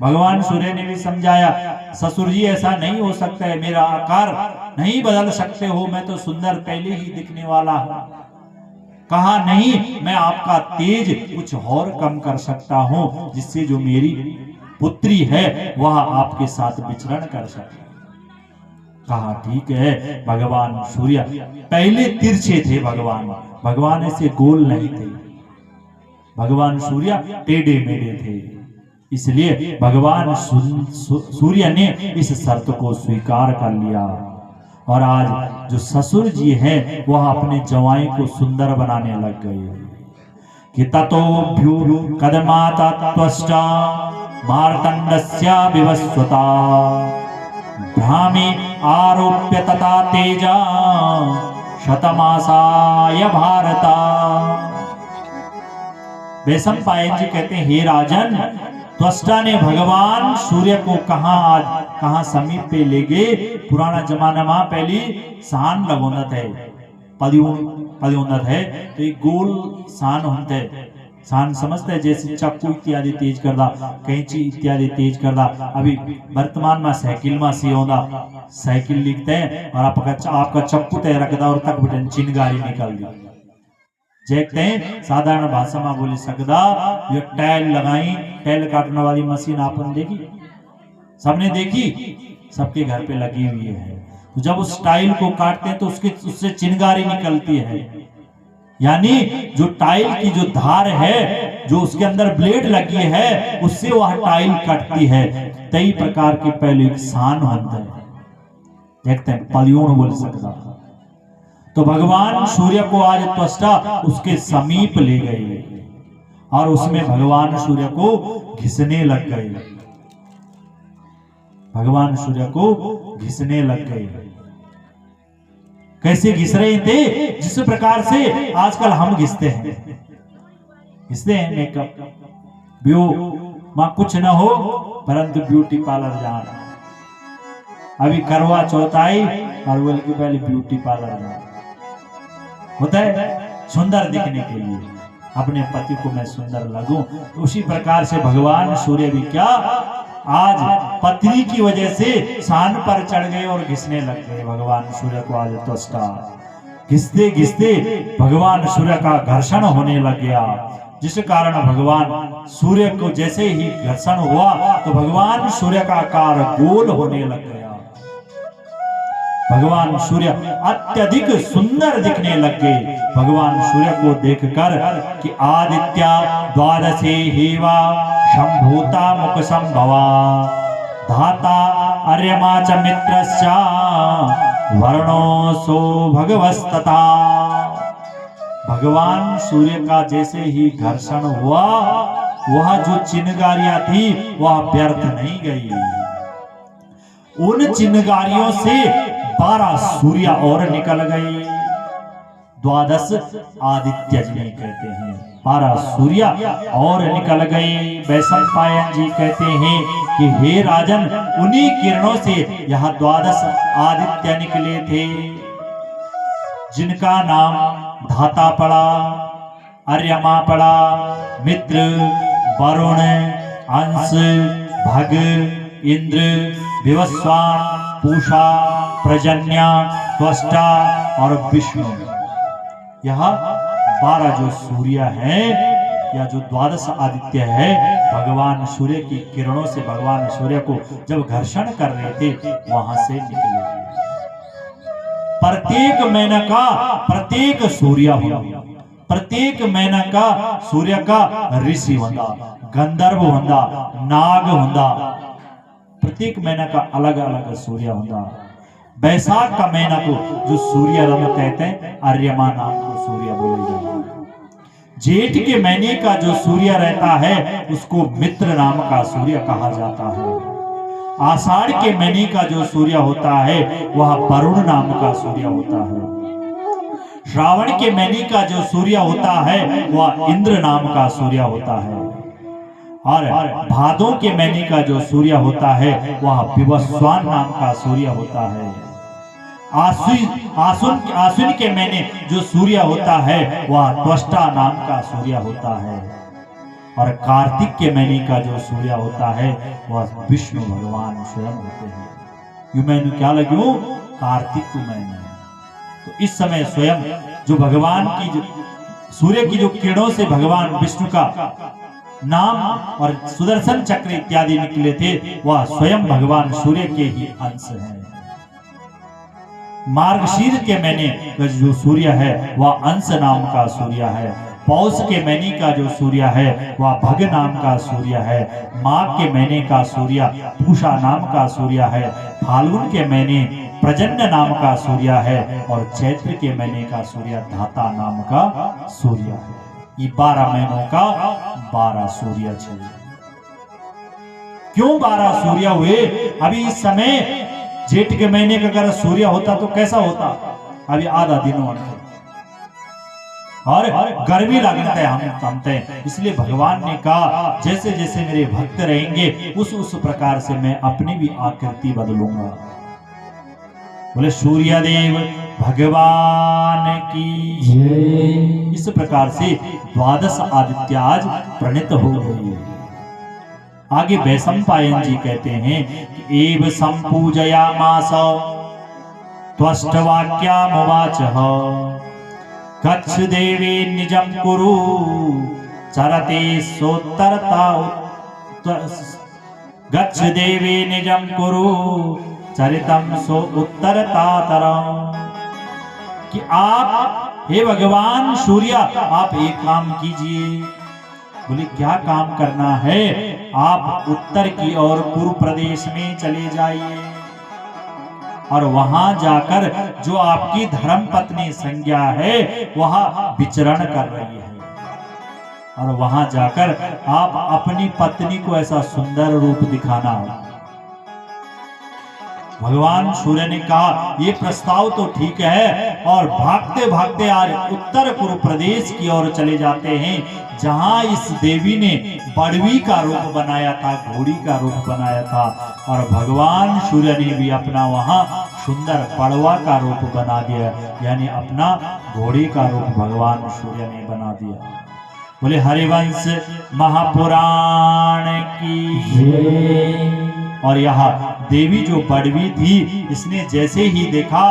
Speaker 1: भगवान सूर्य ने भी समझाया, ससुर जी, ऐसा नहीं हो सकता है, मेरा आकार नहीं बदल सकते हो, मैं तो सुंदर पहले ही दिखने वाला हूं। कहा, नहीं, मैं आपका तेज कुछ और कम कर सकता हूं, जिससे जो मेरी पुत्री है वह आपके साथ विचरण कर सके। कहा, ठीक है। भगवान सूर्य पहले तिरछे थे, भगवान ऐसे गोल नहीं थे, भगवान सूर्य टेढ़े मेढ़े थे। इसलिए भगवान सूर्य ने इस शर्त को स्वीकार कर लिया, और आज जो ससुर जी हैं वह अपने जवाई को सुंदर बनाने लग गए। कि ततोभ्यु कदमाता त्वष्टा मार्तंडस्य विवस्वता भ्रामि आरोप्य तथा तेजा शतमासाय भारता। वैशंपायन जी कहते हैं, हे राजन, त्वष्टा ने भगवान सूर्य को कहां समीप पे ले गए। पुराना जमाना में पहली सान लगोनत है, पदियोनत है, तो एक गोल सान होता है। सान समझते हैं, जैसे चाकू इत्यादि तेज करदा, कैंची इत्यादि तेज करदा। अभी वर्तमान में साइकिल में सी होता, साइकिल लिखते हैं और आपका चक्कू तय रखदा और तक बटन चिनगारी निकाल दी। देखते हैं साधारण भाषा में बोली सकदा, ये टाइल लगाई, टाइल काटने वाली मशीन आपने देखी? सबने देखी, सबके घर पे लगी हुई है। तो जब उस टाइल को काटते हैं तो उससे चिनगारी निकलती है, यानी जो टाइल की जो धार है, जो उसके अंदर ब्लेड लगी है, उससे वह टाइल कटती है। कई प्रकार के पहले एक सान होता है, देखते हैं पलियोण बोल सकता। तो भगवान सूर्य को आज त्वष्टा उसके समीप ले गए और उसमें भगवान सूर्य को घिसने लग गए। भगवान सूर्य को घिसने लग गए। कैसे घिस रहे थे? जिस प्रकार से आजकल हम घिसते हैं मेकअप ब्यू मां कुछ न हो, परंतु ब्यूटी पार्लर जाना। अभी करवा चौथ आई और बोल के पहले ब्यूटी पार्लर जाना होता है सुंदर दिखने के लिए, अपने पति को मैं सुंदर लगूं। उसी प्रकार से भगवान सूर्य भी क्या आज पत्नी की वजह से शान पर चढ़ गए और घिसने लग गए। भगवान सूर्य को आज त्वष्टा घिसते घिसते भगवान सूर्य का घर्षण होने लग गया, जिस कारण भगवान सूर्य को जैसे ही घर्षण हुआ तो भगवान सूर्य का आकार गोल होने लग गया। भगवान सूर्य अत्यधिक सुंदर दिखने लग गए। भगवान सूर्य को देखकर कि आदित्य द्वादशे हेवा संभूता मुख संभवा धाता अर्यमा च मित्रस्य वर्णो सो भगवस्तथा। भगवान सूर्य का जैसे ही घर्षण हुआ, वह जो चिनगारियां थी वह व्यर्थ नहीं गई। उन चिनगारियों से 12 सूर्य और निकल गए। द्वादश आदित्य जिन्हें कहते हैं, 12 सूर्य और निकल गए। वैशंपायन जी कहते हैं कि हे राजन, उन्हीं किरणों से यह 12 आदित्य निकले थे, जिनका नाम धाता पड़ा, अर्यमा पड़ा, मित्र, वरुण, अंश, भग, इंद्र, विवस्वान, पूषा, प्रजन्या, त्वष्टा और विष्णु। यह 12 जो सूर्य हैं या जो 12 आदित्य है, भगवान सूर्य की किरणों से भगवान सूर्य को जब घर्षण कर रहे थे वहां से निकले। प्रत्येक मेनका प्रत्येक सूर्य होगा, प्रत्येक मेनका सूर्य का ऋषि होगा, गंधर्व होगा, नाग होगा। प्रत्येक महीना का अलग अलग सूर्य होगा। बैसाख का महीना को जो सूर्य रंग कहते हैं, अर्यमा नाम को सूर्य बोले जाते हैं। जेठ के महीने का जो सूर्य रहता है उसको मित्र नाम का सूर्य कहा जाता है। आषाढ़ के महीने का जो सूर्य होता है वह वरुण नाम का सूर्य होता है। श्रावण के महीने का जो सूर्य होता है वह इंद्र नाम का सूर्य होता है। और भादों के महीने का जो सूर्य होता है वह विवस्वान नाम का सूर्य होता है। आश्विन के महीने जो सूर्य होता है वह त्वष्टा नाम का सूर्य होता है। और कार्तिक के महीने का जो सूर्य होता है वह विष्णु भगवान स्वयं होते हैं। यू मैंने क्या लगे कार्तिक को महीने, तो इस समय स्वयं जो भगवान की जो सूर्य की जो किरणों से भगवान विष्णु का नाम और सुदर्शन चक्र इत्यादि निकले थे वह स्वयं भगवान सूर्य के ही अंश हैं। मार्गशीर के महीने का जो सूर्य है वह अंश नाम का सूर्य है। पौष के महीने का जो सूर्य है वह भग नाम का सूर्य है। माघ के महीने का सूर्य पूषा नाम का सूर्य है। फाल्गुन के महीने प्रजन्य नाम का सूर्य है। और चैत्र के महीने का सूर्य धाता नाम का सूर्य है। ये 12 महीनों का 12 सूर्य चाहिए। क्यों 12 सूर्य हुए? अभी इस समय जेठ के महीने का अगर सूर्य होता तो कैसा होता? अभी आधा दिन और गर्मी लगता है हम इसलिए भगवान ने कहा जैसे जैसे मेरे भक्त रहेंगे उस प्रकार से मैं अपनी भी आकृति बदलूंगा। बोले सूर्य देव भगवान की जय। इस प्रकार से 12 आदित्य आज प्रणीत हो गए। आगे वैशंपायन जी कहते हैं कि एव संपूजयामास त्वष्टवाक्यामुवाचः गच्छ देवी निजं कुरु चरते सोत्तरता गच्छ देवी निजं कुरु चरितम सो उत्तरतातरम। कि आप हे भगवान सूर्य आप एक काम कीजिए। बोले क्या काम करना है? आप उत्तर की ओर पूर्व प्रदेश में चले जाइए और वहां जाकर जो आपकी धर्म पत्नी संज्ञा है वह विचरण कर रही है और वहां जाकर आप अपनी पत्नी को ऐसा सुंदर रूप दिखाना। भगवान सूर्य ने कहा ये प्रस्ताव तो ठीक है। और भागते भागते आज उत्तर पूर्व प्रदेश की ओर चले जाते हैं जहां इस देवी ने बड़वी का रूप बनाया था, घोड़ी का रूप बनाया था। और भगवान सूर्य ने भी अपना वहां सुंदर बड़वा का रूप बना दिया, यानी अपना घोड़ी का रूप भगवान सूर्य ने बना दिया। बोले हरिवंश महापुराण की। और यह देवी जो बड़वी थी इसने जैसे ही देखा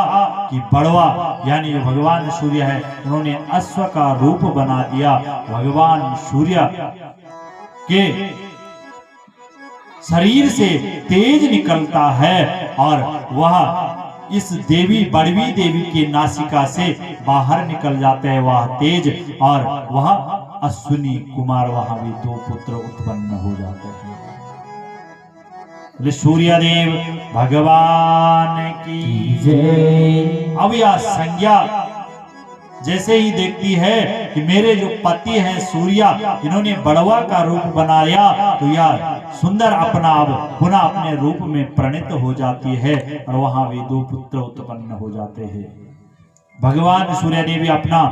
Speaker 1: कि बड़वा यानी जो भगवान सूर्य है उन्होंने अश्व का रूप बना दिया। भगवान सूर्य के शरीर से तेज निकलता है और वह इस देवी बड़वी देवी के नासिका से बाहर निकल जाते हैं वह तेज, और वह अश्विनी कुमार, वहां भी 2 पुत्र उत्पन्न हो जाते हैं। सूर्यदेव भगवान की जय। अब यह संज्ञा जैसे ही देखती है कि मेरे जो पति हैं सूर्या, इन्होंने बड़वा का रूप बनाया, तो यह सुंदर अपना अब पुनः अपने रूप में प्रणित हो जाती है, और वहां भी 2 पुत्र उत्पन्न हो जाते हैं। भगवान सूर्य देवी अपना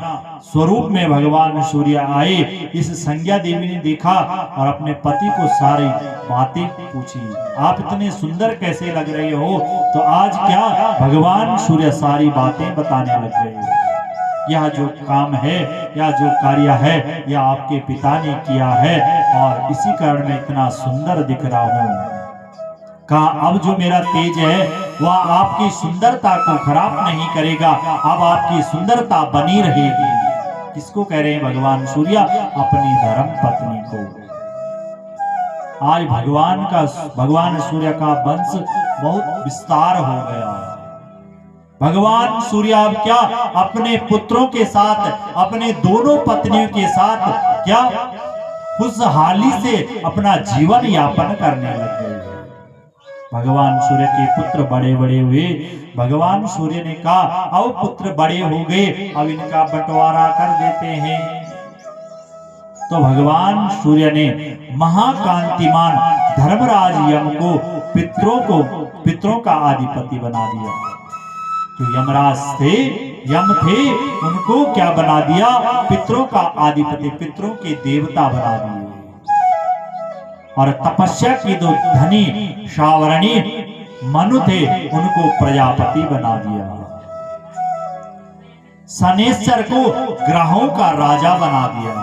Speaker 1: स्वरूप में भगवान सूर्य आए। इस संज्ञा देवी ने देखा और अपने पति को सारी बातें पूछी, आप इतने सुंदर कैसे लग रहे हो? तो आज क्या भगवान सूर्य सारी बातें बताने लग गए। यह जो काम है, यह जो कार्य है, यह आपके पिता ने किया है, और इसी कारण मैं इतना सुंदर दिख रहा हूँ। कहा अब जो मेरा तेज है वह आपकी सुंदरता को खराब नहीं करेगा, अब आपकी सुंदरता बनी रहेगी। किसको कह रहे हैं भगवान सूर्य? अपनी धर्म पत्नी को। आज भगवान सूर्य का वंश बहुत विस्तार हो गया। भगवान सूर्य अब क्या अपने पुत्रों के साथ, अपने दोनों पत्नियों के साथ क्या खुशहाली से अपना जीवन यापन करने लग गए। भगवान सूर्य के पुत्र बड़े बड़े हुए। भगवान सूर्य ने कहा अब पुत्र बड़े हो गए, अब इनका बंटवारा कर देते हैं। तो भगवान सूर्य ने महाकांतिमान धर्मराज यम को पितरों का अधिपति बना दिया। जो यमराज थे, यम थे, उनको क्या बना दिया? पितरों का अधिपति, पितरों के देवता बना दिए। और तपस्या की दो धनी शावरणी मनु थे, उनको प्रजापति बना दिया। शनेश्वर को ग्रहों का राजा बना दिया,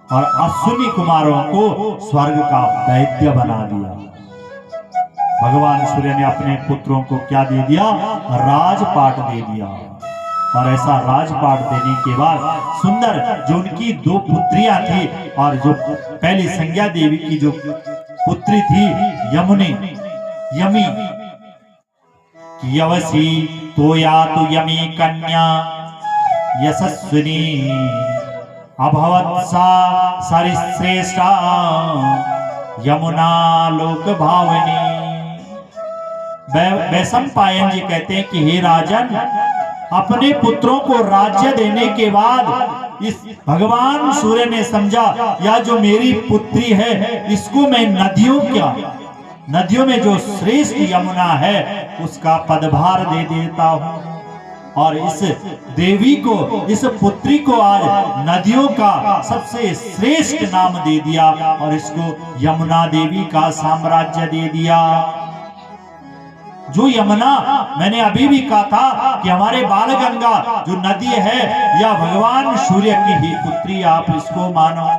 Speaker 1: और अश्विनी कुमारों को स्वर्ग का दैत्य बना दिया। भगवान सूर्य ने अपने पुत्रों को क्या दे दिया? राजपाट दे दिया। और ऐसा राजपाट देने के बाद सुंदर जो उनकी 2 पुत्रियां थी, और जो पहली संज्ञा देवी की जो पुत्री थी यमी, यवसी तो या तो यमी कन्या यशस्विनी अभवत सा सरिश्रेष्ठा यमुना लोक भावनी। वैशंपायन जी कहते हैं कि हे राजन, अपने पुत्रों को राज्य देने के बाद इस भगवान सूर्य ने समझा या जो मेरी पुत्री है इसको मैं नदियों में जो श्रेष्ठ यमुना है उसका पदभार दे देता हूं, और इस देवी को, इस पुत्री को आज नदियों का सबसे श्रेष्ठ नाम दे दिया, और इसको यमुना देवी का साम्राज्य दे दिया। जो यमुना मैंने अभी भी कहा था कि हमारे बालगंगा जो नदी है यह भगवान सूर्य की ही पुत्री, आप इसको मानो।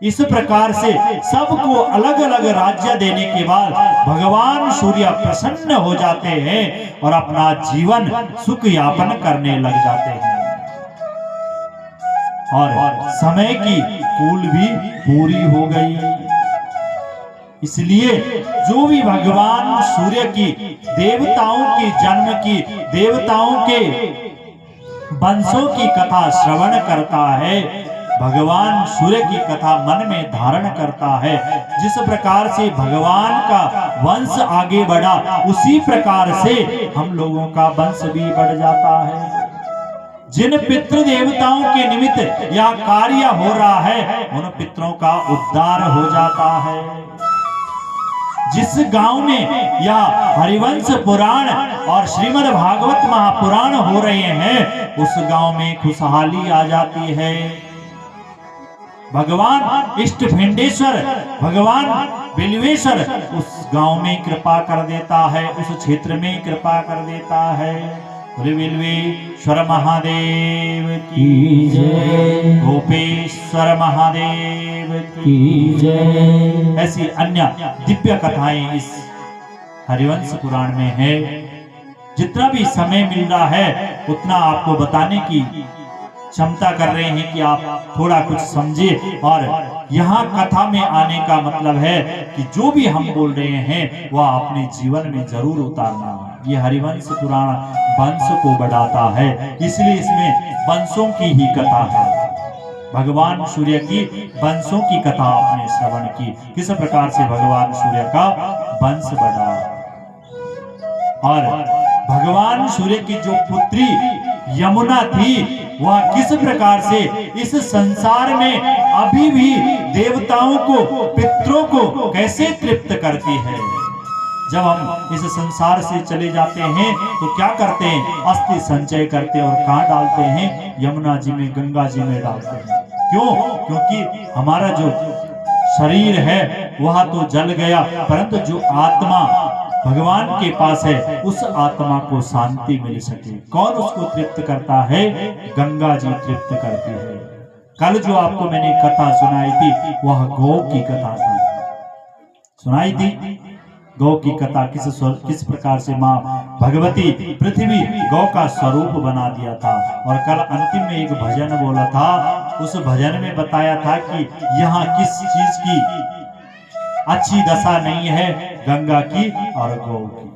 Speaker 1: इस प्रकार से सबको अलग अलग राज्य देने के बाद भगवान सूर्य प्रसन्न हो जाते हैं और अपना जीवन सुख यापन करने लग जाते हैं, और समय की कुल भी पूरी हो गई। इसलिए जो भी भगवान सूर्य की देवताओं के जन्म की, देवताओं के वंशों की कथा श्रवण करता है, भगवान सूर्य की कथा मन में धारण करता है, जिस प्रकार से भगवान का वंश आगे बढ़ा उसी प्रकार से हम लोगों का वंश भी बढ़ जाता है। जिन पितृ देवताओं के निमित्त यह कार्य हो रहा है उन पितरों का उद्धार हो जाता है। जिस गांव में या हरिवंश पुराण और श्रीमद् भागवत महापुराण हो रहे हैं उस गांव में खुशहाली आ जाती है। भगवान इष्ट भिंडेश्वर, भगवान बिल्वेश्वर उस गांव में कृपा कर देता है, उस क्षेत्र में कृपा कर देता है। बिल्वेश्वर महादेव की जय, गोपेश्वर महादेव की जय। ऐसी अन्य दिव्य कथाएं इस हरिवंश पुराण में है। जितना भी समय मिल रहा है उतना आपको बताने की क्षमता कर रहे हैं कि आप थोड़ा कुछ समझे। और यहाँ कथा में आने का मतलब है कि जो भी हम बोल रहे हैं वह अपने जीवन में जरूर उतारना। ये हरिवंश पुराण वंश को बढ़ाता है, इसलिए इसमें वंशों की ही कथा है। भगवान सूर्य की वंशों की कथा आपने श्रवण की, किस प्रकार से भगवान सूर्य का वंश बढ़ा। और भगवान सूर्य की जो पुत्री यमुना थी वह किस प्रकार से इस संसार में अभी भी देवताओं को, पितरों को कैसे तृप्त करती है। जब हम इस संसार से चले जाते हैं तो क्या करते हैं, अस्थि संचय करते हैं और कहाँ डालते हैं, यमुना जी में, गंगा जी में डालते हैं। क्यों? क्योंकि हमारा जो शरीर है वह तो जल गया, परंतु जो आत्मा भगवान के पास है उस आत्मा को शांति मिल सके। कौन उसको तृप्त करता है? गंगा जी तृप्त करती है। कल जो आपको मैंने कथा सुनाई थी वह गौ की कथा थी, सुनाई थी गौ की कथा। किस प्रकार से माँ भगवती पृथ्वी गौ का स्वरूप बना दिया था। और कल अंतिम में एक भजन बोला था, उस भजन में बताया था कि यहाँ किस चीज की अच्छी दशा नहीं है, गंगा की और गौ की।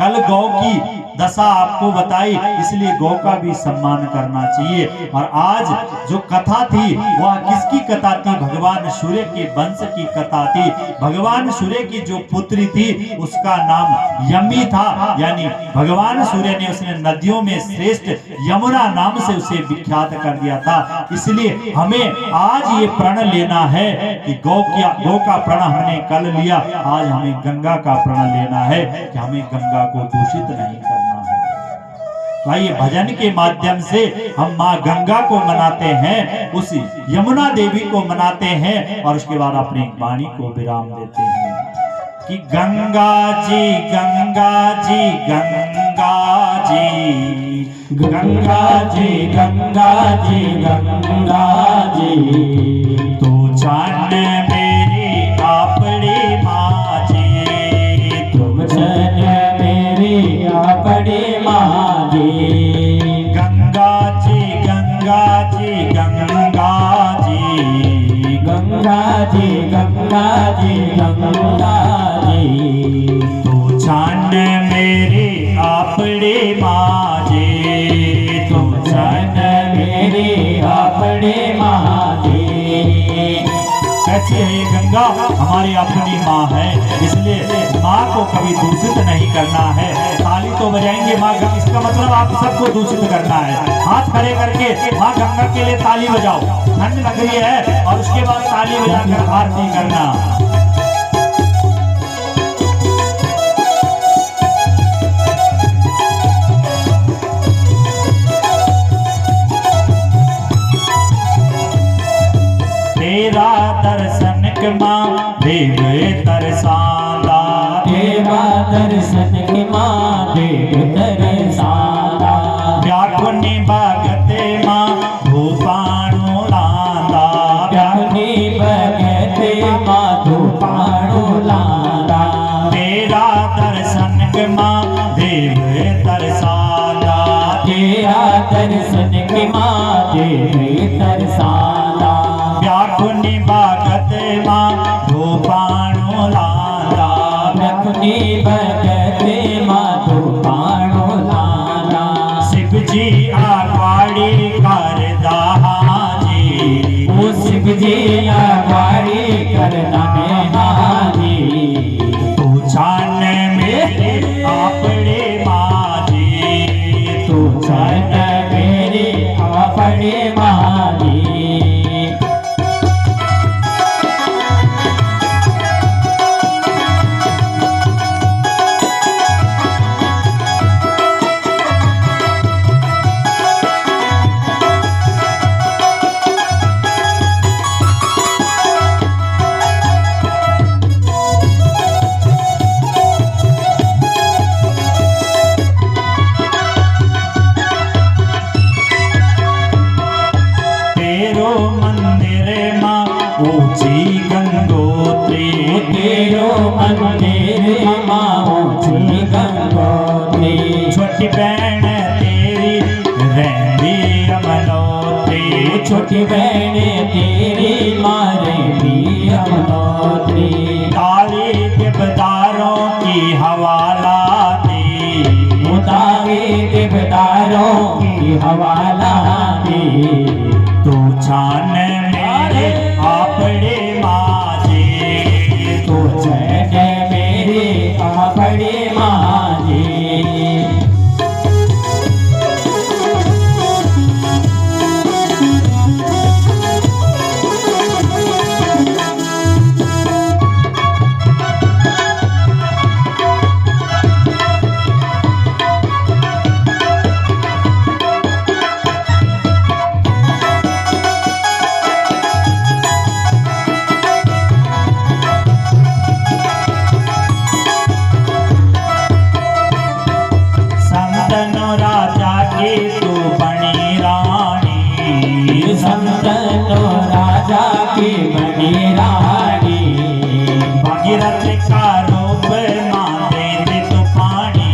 Speaker 1: कल गौ की दशा आपको बताई, इसलिए गौ का भी सम्मान करना चाहिए। और आज जो कथा थी वह किसकी कथा थी? भगवान सूर्य के वंश की कथा थी। भगवान सूर्य की जो पुत्री थी उसका नाम यमी था, यानी भगवान सूर्य ने उसने नदियों में श्रेष्ठ यमुना नाम से उसे विख्यात कर दिया था। इसलिए हमें आज ये प्रण लेना है कि गौ का प्रण हमने कल लिया, आज हमें गंगा का प्रण लेना है कि हमें गंगा को दूषित नहीं करना है। तो आइए भजन के माध्यम से हम माँ गंगा को मनाते हैं, उस यमुना देवी को मनाते हैं और उसके बाद अपनी वाणी को विराम देते हैं कि गंगा जी गंगा जी गंगा जी,
Speaker 2: गंगा जी गंगा जी गंगा जी,
Speaker 1: तो जान मेरी आपड़ी माँ जी,
Speaker 2: तुम जान मेरी आपड़ी माँ जी।
Speaker 1: गंगा जी गंगा जी गंगा जी,
Speaker 2: गंगा जी गंगा जी गंगा जी,
Speaker 1: तो जान मेरी आपड़ी माँ जी, तो जान
Speaker 2: मेरी आपड़ी माँ जी।
Speaker 1: कैसी है ये गंगा? हमारी अपनी माँ है, इसलिए माँ को कभी दूषित नहीं करना है। ताली तो बजाएंगे माँ, इसका मतलब आप सबको दूषित करना है। हाथ खड़े करके माँ गंगा के लिए ताली बजाओ, ठंड लग रही है, और उसके बाद ताली बजाकर आरती करना। तेरा दर्शन के माँ देव तरसादा,
Speaker 2: तेरा दर्शन के माँ देव तरसादा,
Speaker 1: व्याकुनी भगते माँ धूपाणु लांदा,
Speaker 2: व्याकुनी भगते माँ धूपाणु लांदा।
Speaker 1: तेरा दर्शन के माँ देव तरसादा,
Speaker 2: तेरा दर्शन के माँ देव तरसादा,
Speaker 1: व्याकुनी भगते माँ धूपाणु लांदा,
Speaker 2: व्याकुनी भगते माँ धूपाणु लांदा।
Speaker 1: शिव जी आगवाड़ी करदा जी,
Speaker 2: ओ शिव जी आगवाड़ी करदा में हाजी,
Speaker 1: तू जान मेरे आपड़े माँ जी,
Speaker 2: तू जान मेरे आपड़े माँ जी।
Speaker 1: ऊंची गंगोत्री,
Speaker 2: तेरो मंदिर माँ ऊंची गंगोत्री,
Speaker 1: छोटी बहन तेरी रहती
Speaker 2: छोटी बहने तेरी मारेगी यमुनोत्री।
Speaker 1: ताली देवदारों की हवाला दी,
Speaker 2: उतारी देवदारों की हवाला दी।
Speaker 1: तू छान मेरे आपड़े माजे,
Speaker 2: तू चैन मेरे आपड़े माजे।
Speaker 1: संतनो राजा की तू बनी रानी,
Speaker 2: संतनो राजा की बनी रानी।
Speaker 1: भगीरथ का रूप माँ दे तू पानी,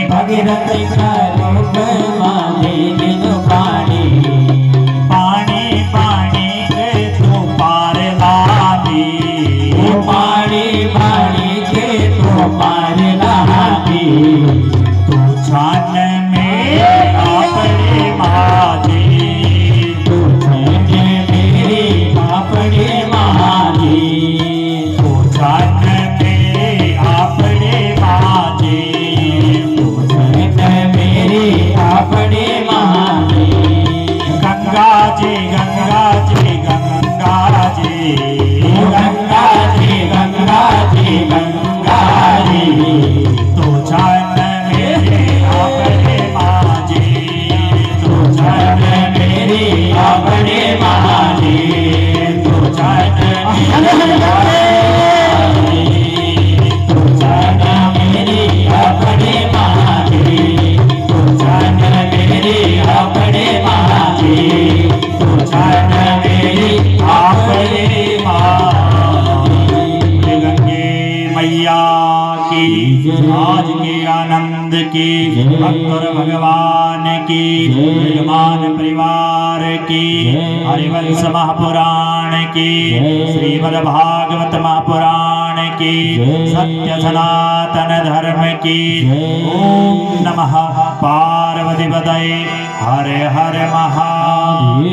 Speaker 2: भगीरथ का रूप माने तू पानी।
Speaker 1: पानी पानी के तू पार लादी,
Speaker 2: पानी पानी के तू पार लादी।
Speaker 1: तू छान में आपड़े माजे,
Speaker 2: तू छान मेरी आपड़े माजे।
Speaker 1: तू छान में आपड़े माजे,
Speaker 2: तू छान मेरी आपड़े माजे।
Speaker 1: गंगा जी गंगा जी गंगा जी,
Speaker 2: गंगा जी गंगा जी गंगा जी।
Speaker 1: तू छान मेरे आपड़े माजे, तू छान
Speaker 2: मेरी आपड़े माजे।
Speaker 1: तू छान
Speaker 2: तू जान मेरी आपड़े माजे। तू जान मेरी आपड़े माजे। तू जान मेरी
Speaker 1: आपड़े माजे। गंगे मैया की आज के आनंद की, भक्त भगवान की, यजमान परिवार की, हरिवंश महापुराण की, श्रीमद् भागवत महापुराण की, सत्य सनातन धर्म की। ओम नमः पार्वती पतये, हर हर महादेव।